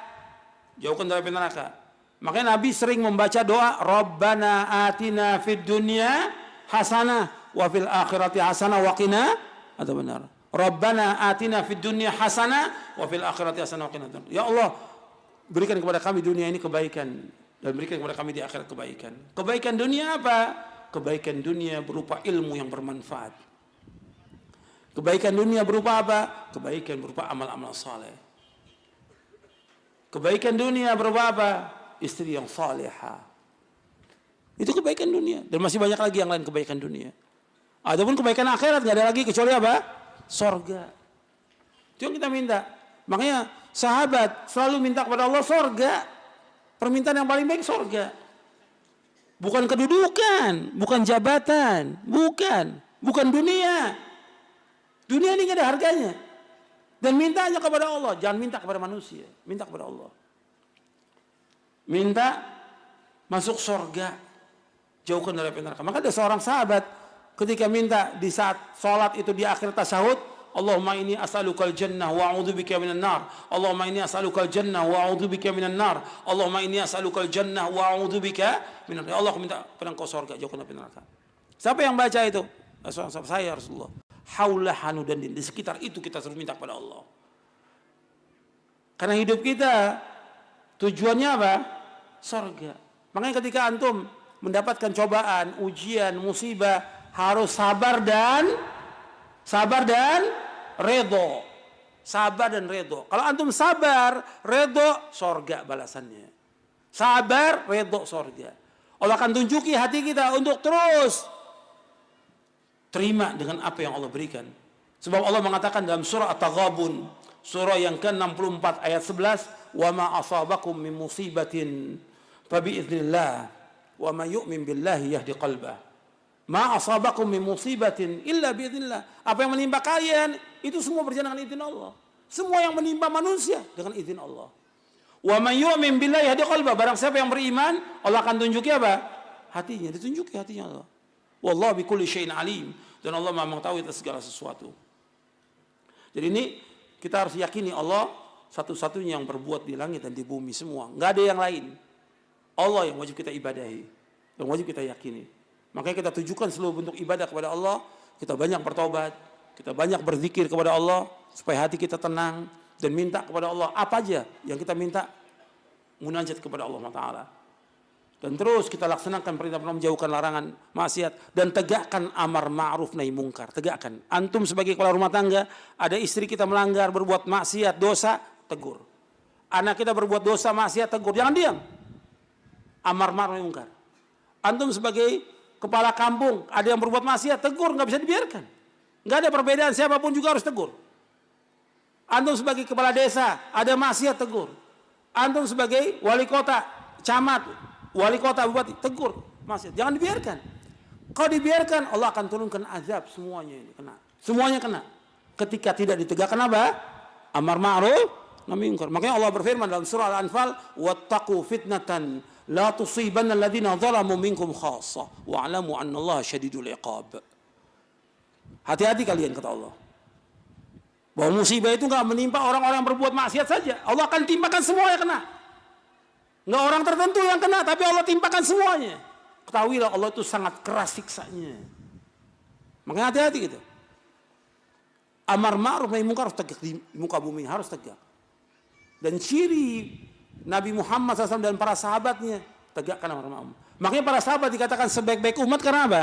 jauhkan dari neraka. Makanya Nabi sering membaca doa Rabbana atina fid dunya hasanah wa fil akhirati hasanah wa qina adzabannar. Rabbana atina fid dunya hasanah wa fil akhirati hasanah wa qina adzabannar. Ya Allah, berikan kepada kami dunia ini kebaikan dan berikan kepada kami di akhirat kebaikan. Kebaikan dunia apa? Kebaikan dunia berupa ilmu yang bermanfaat. Kebaikan dunia berupa apa? Kebaikan berupa amal-amal saleh. Kebaikan dunia berupa apa? Istri yang salihah. Itu kebaikan dunia. Dan masih banyak lagi yang lain kebaikan dunia. Adapun kebaikan akhirat nggak ada lagi kecuali apa? Sorga. Itu yang kita minta. Makanya sahabat selalu minta kepada Allah sorga. Permintaan yang paling baik sorga. Bukan kedudukan, bukan jabatan, bukan dunia. Dunia ini nggak ada harganya. Dan mintanya kepada Allah, jangan minta kepada manusia, minta kepada Allah. Minta masuk surga, jauhkan dari api neraka. Maka ada seorang sahabat ketika minta di saat sholat itu di akhir tasyahud, Allahumma inni as'alukal jannah wa a'udzubika minan nar. Allahumma inni as'alukal jannah wa a'udzubika minan nar. Allahumma inni as'alukal jannah wa a'udzubika minan nar. Ya Allah, aku minta pada Engkau surga, jauhkan dari api neraka. Siapa yang baca itu? Saya Rasulullah. Haulah hanudandin, di sekitar itu kita harus minta kepada Allah. Karena hidup kita tujuannya apa? Surga. Makanya ketika antum mendapatkan cobaan, ujian, musibah, harus sabar dan redho. Sabar dan redho. Kalau antum sabar, redho, surga balasannya. Sabar, redho, surga. Allah akan tunjuki hati kita untuk terus terima dengan apa yang Allah berikan. Sebab Allah mengatakan dalam surah At-Taghabun, surah yang ke-64 ayat 11, "Wa ma asabakum min musibatin fa bi idznillah wa man yu'min billahi yahdi qalbah." Ma asabakum min musibatin illa bi idznillah. Apa yang menimpa kalian itu semua berjalan dengan izin Allah. Semua yang menimpa manusia dengan izin Allah. Wa man yu'min billahi yahdi qalbah. Barang siapa yang beriman, Allah akan tunjuki apa? Hatinya, ditunjuki hatinya Allah. Wallahu bikulli syai'in alim, dan Allah Maha mengetahui atas segala sesuatu. Jadi ini kita harus yakini Allah satu-satunya yang berbuat di langit dan di bumi semua. Enggak ada yang lain. Allah yang wajib kita ibadahi, yang wajib kita yakini. Makanya kita tujukan seluruh bentuk ibadah kepada Allah. Kita banyak bertobat, kita banyak berzikir kepada Allah supaya hati kita tenang dan minta kepada Allah apa aja yang kita minta, munajat kepada Allah Taala. Dan terus kita laksanakan perintah menjauhkan larangan maksiat dan tegakkan amar ma'ruf nahi mungkar. Tegakkan. Antum sebagai kepala rumah tangga, ada istri kita melanggar, berbuat maksiat, dosa, tegur. Anak kita berbuat dosa, maksiat, tegur. Jangan diam. Amar ma'ruf nahi mungkar. Antum sebagai kepala kampung, ada yang berbuat maksiat, tegur, nggak bisa dibiarkan. Nggak ada perbedaan, siapapun juga harus tegur. Antum sebagai kepala desa, ada maksiat, tegur. Antum sebagai wali kota, camat, wali kota, bupati, tegur maksiat, jangan dibiarkan. Kalau dibiarkan, Allah akan turunkan azab, semuanya ini kena. Semuanya kena. Ketika tidak ditegakkan apa? Amar ma'ruf nahi mungkar. Makanya Allah berfirman dalam surah Al-Anfal, wattaqu fitnatan la tusibanna alladziina zalamu minkum khassah wa'lamu annallaha syadidul iqab. Hati-hati kalian, kata Allah. Bahwa musibah itu enggak menimpa orang-orang yang berbuat maksiat saja. Allah akan timpakan semua yang kena. Enggak orang tertentu yang kena, tapi Allah timpakan semuanya. Ketahuilah Allah itu sangat keras siksanya. Makanya hati-hati gitu. Amar ma'ruf nahi munkar harus tegak di muka bumi, harus tegak. Dan ciri Nabi Muhammad SAW dan para sahabatnya tegakkan amar ma'ruf. Makanya para sahabat dikatakan sebaik-baik umat karena apa?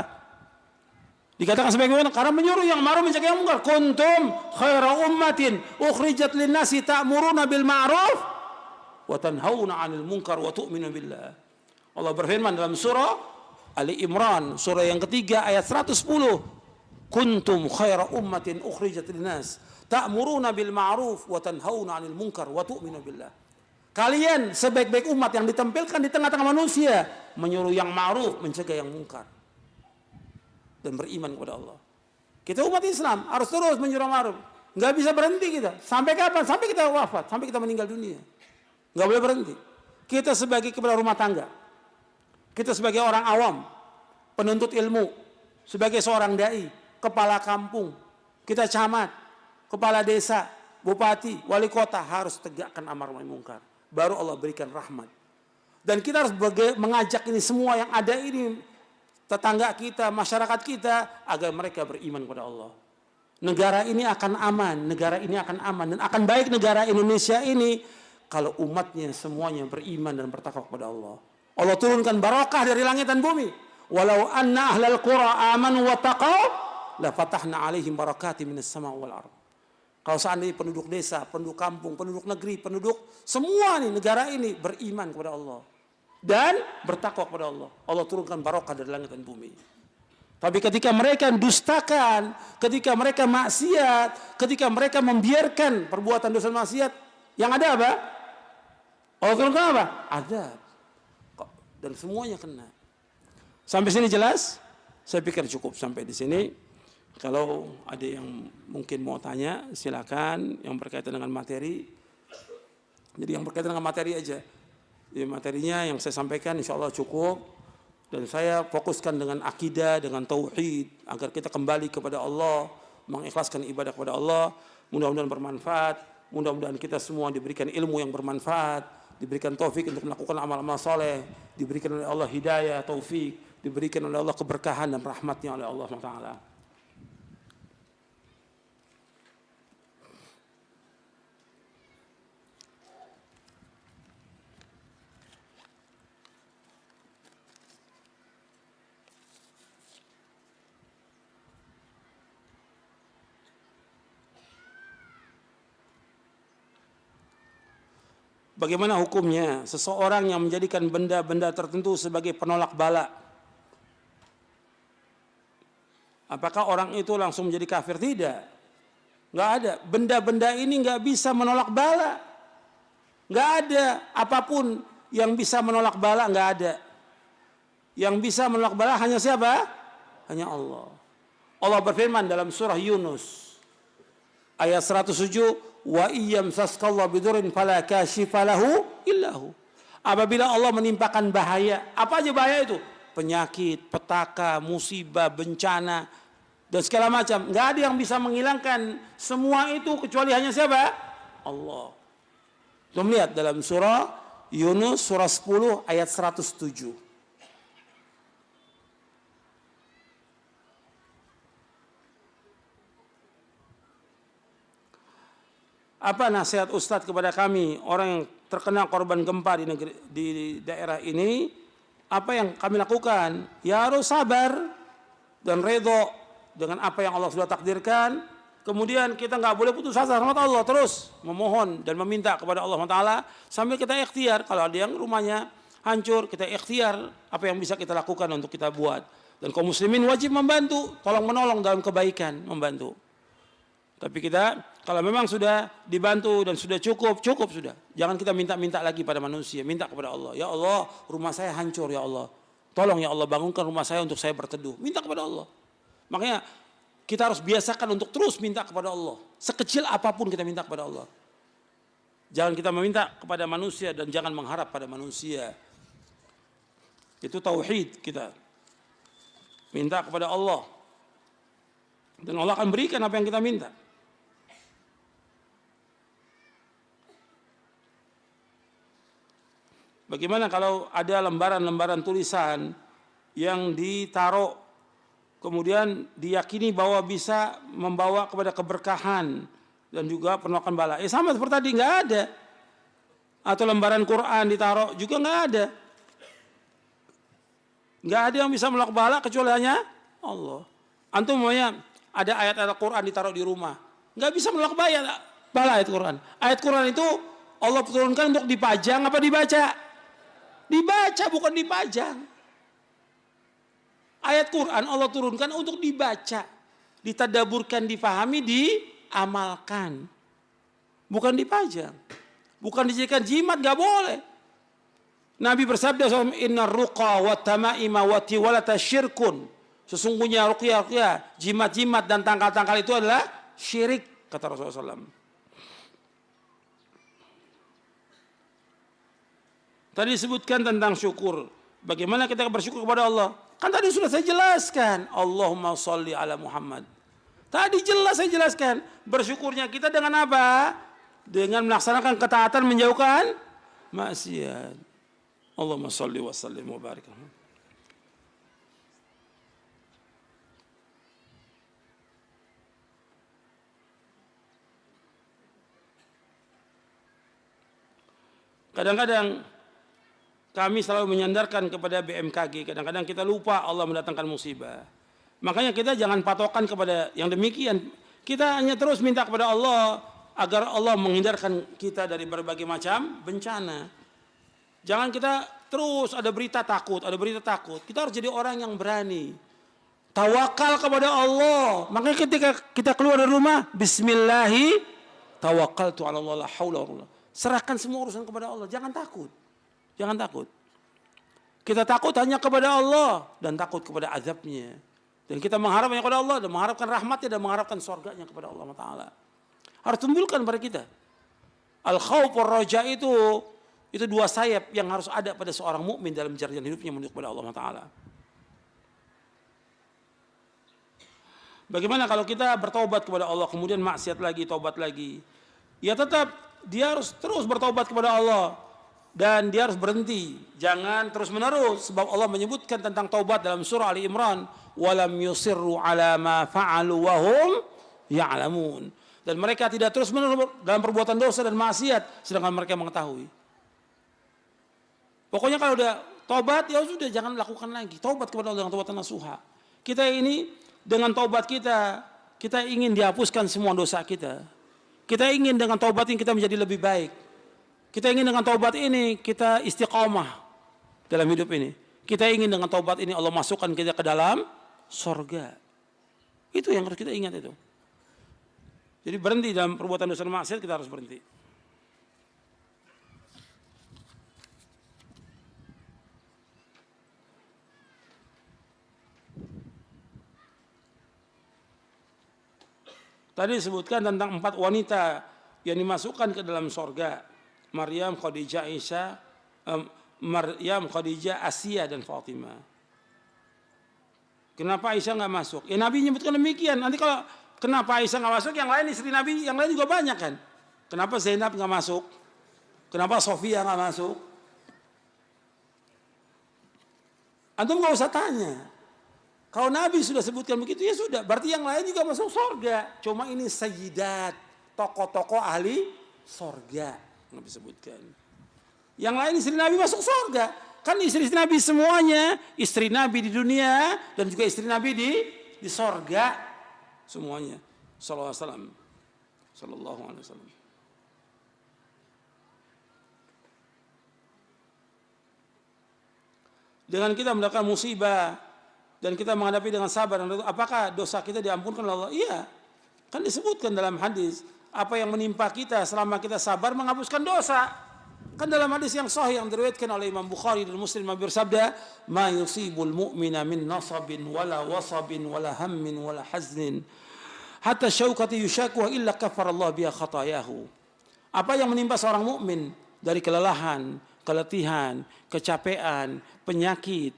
Dikatakan sebaik-baik umat karena menyuruh yang ma'ruf mencegah yang munkar. Kuntum khaira ummatin ukhrijat lin-nasi ta'muruna bil ma'ruf wa tanhauna 'anil munkar wa tu'minuna billah. Allah berfirman dalam surah Ali Imran, surah yang ketiga ayat 110. Kuntum khaira ummatin ukhrijat linnas ta'muruna bil ma'ruf wa tanhauna 'anil munkar wa tu'minuna billah. Kalian sebaik-baik umat yang ditampilkan di tengah-tengah manusia, menyuruh yang ma'ruf, mencegah yang munkar dan beriman kepada Allah. Kita umat Islam harus terus menyuruh ma'ruf. Enggak bisa berhenti kita. Sampai kapan? Sampai kita wafat, sampai kita meninggal dunia. Enggak boleh berhenti. Kita sebagai kepala rumah tangga, kita sebagai orang awam, penuntut ilmu, sebagai seorang dai, kepala kampung, kita camat, kepala desa, bupati, wali kota harus tegakkan amar ma'ruf munkar. Baru Allah berikan rahmat. Dan kita harus mengajak ini semua yang ada ini, tetangga kita, masyarakat kita, agar mereka beriman kepada Allah. Negara ini akan aman, negara ini akan aman, dan akan baik negara Indonesia ini kalau umatnya semuanya beriman dan bertakwa kepada Allah. Allah turunkan barakah dari langit dan bumi. Walau anna ahlal qura amanu wa taqaw la fatahna alaihim barakatim minas sama wal ard. Kalau seandainya penduduk desa, penduduk kampung, penduduk negeri, penduduk semua nih negara ini beriman kepada Allah dan bertakwa kepada Allah, Allah turunkan barakah dari langit dan bumi. Tapi ketika mereka dustakan, ketika mereka maksiat, ketika mereka membiarkan perbuatan dosa maksiat, yang ada apa? Allah turunkan apa? Azab. Dan semuanya kena. Sampai sini jelas? Saya pikir cukup sampai di sini. Kalau ada yang mungkin mau tanya, silakan yang berkaitan dengan materi. Jadi yang berkaitan dengan materi aja. Jadi materinya yang saya sampaikan insya Allah cukup. Dan saya fokuskan dengan akidah, dengan tauhid. Agar kita kembali kepada Allah. Mengikhlaskan ibadah kepada Allah. Mudah-mudahan bermanfaat. Mudah-mudahan kita semua diberikan ilmu yang bermanfaat. Diberikan taufik untuk melakukan amal-amal soleh. Diberikan oleh Allah hidayah, taufik. Diberikan oleh Allah keberkahan dan rahmatnya oleh Allah SWT. Bagaimana hukumnya seseorang yang menjadikan benda-benda tertentu sebagai penolak bala? Apakah orang itu langsung menjadi kafir? Tidak. Nggak ada. Benda-benda ini nggak bisa menolak bala. Nggak ada apapun yang bisa menolak bala, nggak ada. Yang bisa menolak bala hanya siapa? Hanya Allah. Allah berfirman dalam surah Yunus ayat 107. Wa iyam saskallahu bidurin fala kashifalahu illahu. Apabila Allah menimpakan bahaya, apa aja bahaya itu? Penyakit, petaka, musibah, bencana dan segala macam. Enggak ada yang bisa menghilangkan semua itu kecuali hanya siapa? Allah. Kita melihat dalam surah Yunus surah 10 ayat 107. Apa nasihat Ustadz kepada kami orang yang terkena korban gempa di daerah ini? Apa yang kami lakukan? Ya harus sabar dan redho dengan apa yang Allah sudah takdirkan. Kemudian kita nggak boleh putus asa sama Allah, terus memohon dan meminta kepada Allah Taala sambil kita ikhtiar. Kalau ada yang rumahnya hancur, kita ikhtiar apa yang bisa kita lakukan untuk kita buat. Dan kaum muslimin wajib membantu, tolong menolong dalam kebaikan, membantu. Tapi kita kalau memang sudah dibantu dan sudah cukup sudah. Jangan kita minta-minta lagi pada manusia, minta kepada Allah. Ya Allah, rumah saya hancur ya Allah. Tolong ya Allah bangunkan rumah saya untuk saya berteduh. Minta kepada Allah. Makanya kita harus biasakan untuk terus minta kepada Allah. Sekecil apapun kita minta kepada Allah. Jangan kita meminta kepada manusia dan jangan mengharap pada manusia. Itu tauhid kita. Minta kepada Allah. Dan Allah akan berikan apa yang kita minta. Bagaimana kalau ada lembaran-lembaran tulisan yang ditaruh kemudian diyakini bahwa bisa membawa kepada keberkahan dan juga penolakan bala. Sama seperti tadi, nggak ada. Atau lembaran Quran ditaruh juga nggak ada. Nggak ada yang bisa menolak bala kecuali hanya Allah. Antum maunya ada ayat-ayat Quran ditaruh di rumah, nggak bisa menolak bala ayat Quran. Ayat Quran itu Allah turunkan untuk dipajang apa dibaca? Dibaca, bukan dipajang. Ayat Quran Allah turunkan untuk dibaca, ditadaburkan, difahami, diamalkan. Bukan dipajang. Bukan dijadikan jimat, nggak boleh. Nabi bersabda, inna ruqa wa tamaima wa tiwalata syirkun. Sesungguhnya ruqyah, jimat-jimat dan tangkal-tangkal itu adalah syirik, kata Rasulullah SAW. Tadi disebutkan tentang syukur. Bagaimana kita bersyukur kepada Allah? Kan tadi sudah saya jelaskan. Allahumma sholli ala Muhammad. Tadi jelas saya jelaskan. Bersyukurnya kita dengan apa? Dengan melaksanakan ketaatan, menjauhkan maksiat. Allahumma sholli wa sallim wa barik. Kadang-kadang kami selalu menyandarkan kepada BMKG. Kadang-kadang kita lupa Allah mendatangkan musibah. Makanya kita jangan patokan kepada yang demikian. Kita hanya terus minta kepada Allah agar Allah menghindarkan kita dari berbagai macam bencana. Jangan kita terus ada berita takut, ada berita takut. Kita harus jadi orang yang berani. Tawakal kepada Allah. Makanya ketika kita keluar dari rumah, bismillahi tawakkaltu 'ala Allah la haula wala quwwata. Serahkan semua urusan kepada Allah, jangan takut. Jangan takut. Kita takut hanya kepada Allah dan takut kepada azabnya. Dan kita mengharapnya kepada Allah dan mengharapkan rahmatnya dan mengharapkan surganya kepada Allah Ta'ala. Harus tumbuhkan pada kita. Al-khawf war-raja itu dua sayap yang harus ada pada seorang mukmin dalam jalan hidupnya menuju kepada Allah Ta'ala. Bagaimana kalau kita bertobat kepada Allah kemudian maksiat lagi, tobat lagi? Ya tetap dia harus terus bertobat kepada Allah dan dia harus berhenti, jangan terus menerus, sebab Allah menyebutkan tentang taubat dalam surah Ali Imran, walam yusirru ala ma fa'alu wa hum ya'lamun. Dan mereka tidak terus menerus dalam perbuatan dosa dan maksiat sedangkan mereka mengetahui. Pokoknya kalau udah tobat ya sudah, jangan lakukan lagi. Taubat kepada Allah dengan taubatan nasuha. Kita ini dengan taubat kita ingin dihapuskan semua dosa kita. Kita ingin dengan taubat ini kita menjadi lebih baik. Kita ingin dengan taubat ini kita istiqamah dalam hidup ini. Kita ingin dengan taubat ini Allah masukkan kita ke dalam surga. Itu yang harus kita ingat itu. Jadi berhenti dalam perbuatan dosa dan maksiat, kita harus berhenti. Tadi disebutkan tentang 4 wanita yang dimasukkan ke dalam sorga. Maryam, Khadijah, Asia dan Fatimah. Kenapa Aisyah nggak masuk? Ya Nabi menyebutkan demikian. Nanti kalau kenapa Aisyah nggak masuk, yang lain istri Nabi, yang lain juga banyak kan. Kenapa Zainab nggak masuk? Kenapa Sofia nggak masuk? Antum nggak usah tanya. Kalau Nabi sudah sebutkan begitu, ya sudah. Berarti yang lain juga masuk surga. Cuma ini sayyidat, tokoh-tokoh ahli surga. Nabi sebutkan. Yang lain istri Nabi masuk surga. Kan istri Nabi semuanya, istri Nabi di dunia dan juga istri Nabi di surga semuanya. Sallallahu alaihi wasallam. Dengan kita mendapatkan musibah dan kita menghadapi dengan sabar, apakah dosa kita diampunkan oleh Allah? Iya. Kan disebutkan dalam hadis, apa yang menimpa kita selama kita sabar menghapuskan dosa. Kan dalam hadis yang sahih yang diriwayatkan oleh Imam Bukhari dan Muslim, Nabi bersabda, "Ma yusibul mu'mina min nasabin wala wasabin wala hammin wala haznin hatta syaukati yushakuha illa kafarallahu biha khatayahu." Apa yang menimpa seorang mukmin dari kelelahan, keletihan, kecapean, penyakit,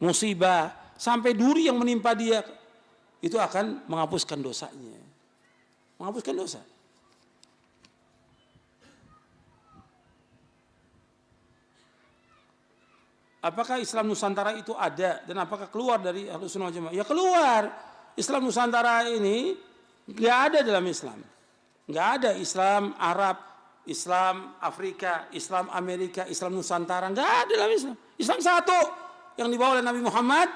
musibah, sampai duri yang menimpa dia, itu akan menghapuskan dosanya. Menghapuskan dosa. apakah Islam Nusantara itu ada dan apakah keluar dari Ahlus Sunnah wal Jamaah? Ya keluar. Islam Nusantara ini nggak ada dalam Islam. Nggak ada Islam Arab, Islam Afrika, Islam Amerika, Islam Nusantara. Nggak ada dalam Islam. Islam satu yang dibawa oleh Nabi Muhammad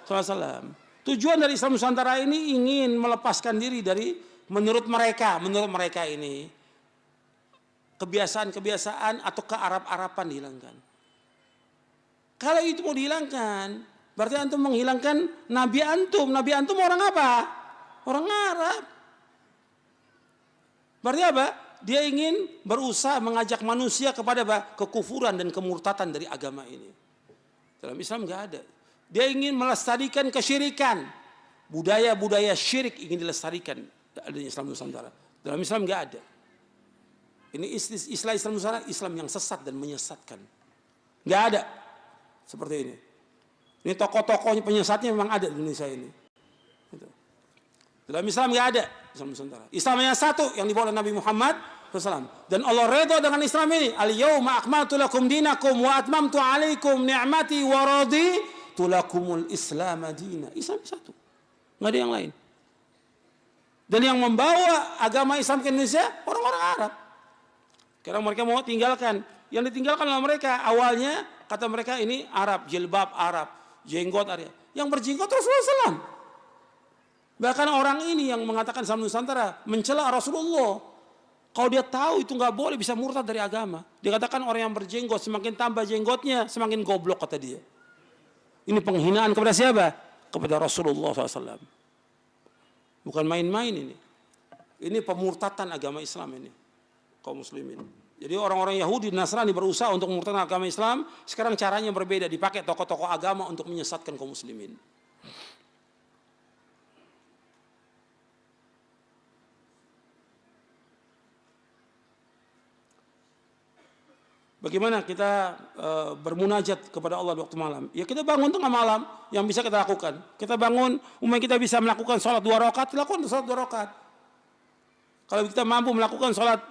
SAW. Tujuan dari Islam Nusantara ini ingin melepaskan diri dari menurut mereka ini kebiasaan-kebiasaan atau kearab-arapan dihilangkan. Kalau itu mau dihilangkan, berarti antum menghilangkan Nabi antum. Nabi antum orang apa? Orang Arab. Berarti apa? Dia ingin berusaha mengajak manusia kepada apa? Kekufuran dan kemurtatan dari agama ini. Dalam Islam nggak ada. Dia ingin melestarikan kesyirikan. Budaya-budaya syirik ingin dilestarikan. Adanya Islam Nusantara. Dalam Islam nggak ada. Ini istilah Islam Nusantara, Islam yang sesat dan menyesatkan. Nggak ada. Seperti ini. Ini tokoh-tokohnya penyesatnya memang ada di Indonesia ini. Gitu. Dalam Islam nggak ada Islam Nusantara. Islam yang satu yang dibawa oleh Nabi Muhammad SAW. Dan Allah redha dengan Islam ini. Al-yawma akmaltu lakum dinakum wa atmamtu alaikum ni'mati wa raditu lakumul Islam dina. Islam satu. Nggak ada yang lain. Dan yang membawa agama Islam ke Indonesia orang-orang Arab. Karena mereka mau tinggalkan. Yang ditinggalkan oleh mereka awalnya kata mereka ini Arab, jilbab Arab, jenggot Arab. Yang berjenggot Rasulullah SAW. Bahkan orang ini yang mengatakan Islam Nusantara mencela Rasulullah. Kalau dia tahu itu nggak boleh bisa murtad dari agama. Dia katakan orang yang berjenggot semakin tambah jenggotnya semakin goblok kata dia. Ini penghinaan kepada siapa? Kepada Rasulullah SAW. Bukan main-main ini. Ini pemurtatan agama Islam ini. Kaum muslimin. Jadi orang-orang Yahudi dan Nasrani berusaha untuk memurtadkan agama Islam. Sekarang caranya berbeda. Dipakai tokoh-tokoh agama untuk menyesatkan kaum muslimin. Bagaimana kita bermunajat kepada Allah di waktu malam? Ya kita bangun tengah malam yang bisa kita lakukan. Kita bangun, umpamanya kita bisa melakukan sholat 2 rakaat, lakukan sholat 2 rakaat. Kalau kita mampu melakukan sholat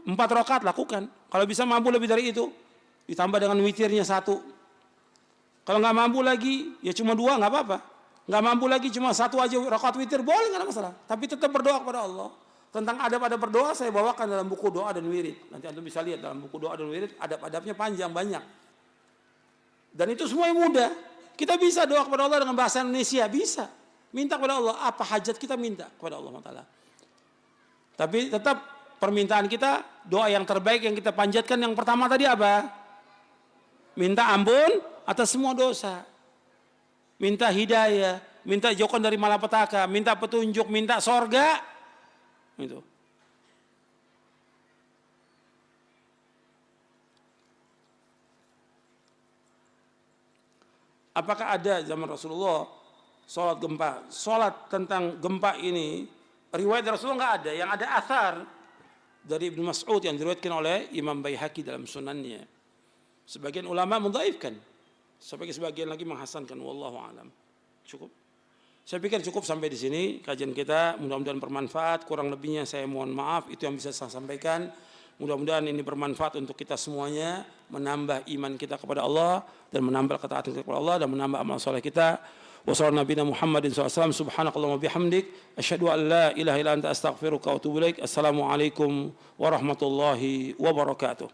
4 rakaat, lakukan. Kalau bisa mampu lebih dari itu, ditambah dengan witirnya 1. Kalau nggak mampu lagi, ya cuma 2 nggak apa-apa. Nggak mampu lagi cuma 1 aja rakaat witir, boleh nggak ada masalah. Tapi tetap berdoa kepada Allah. Tentang adab-adab berdoa saya bawakan dalam buku doa dan wirid. Nanti Anda bisa lihat dalam buku doa dan wirid adab-adabnya panjang banyak. Dan itu semua yang mudah. Kita bisa doa kepada Allah dengan bahasa Indonesia, bisa. Minta kepada Allah apa hajat kita minta kepada Allah Taala. Tapi tetap permintaan kita doa yang terbaik yang kita panjatkan yang pertama tadi apa? Minta ampun atas semua dosa. Minta hidayah, minta jauhkan dari malapetaka, minta petunjuk, minta sorga. Itu. Apakah ada zaman Rasulullah sholat gempa? Sholat tentang gempa ini riwayat Rasulullah nggak ada. Yang ada athar dari Ibnu Mas'ud yang diriwayatkan oleh Imam Baihaqi dalam sunannya. Sebagian ulama mendhaifkan, sebagian lagi menghasankan. Wallahu a'lam. Cukup. Saya pikir cukup sampai di sini kajian kita. Mudah-mudahan bermanfaat. Kurang lebihnya saya mohon maaf. Itu yang bisa saya sampaikan. Mudah-mudahan ini bermanfaat untuk kita semuanya. Menambah iman kita kepada Allah. Dan menambah ketaatan kita kepada Allah. Dan menambah amal soleh kita. Wassalamualaikum Muhammadin SAW. Subhanakallahumma bihamdik. Asyhadu an la ilaha illa anta astaghfiruka wa atubu ilaik. Assalamualaikum warahmatullahi wabarakatuh.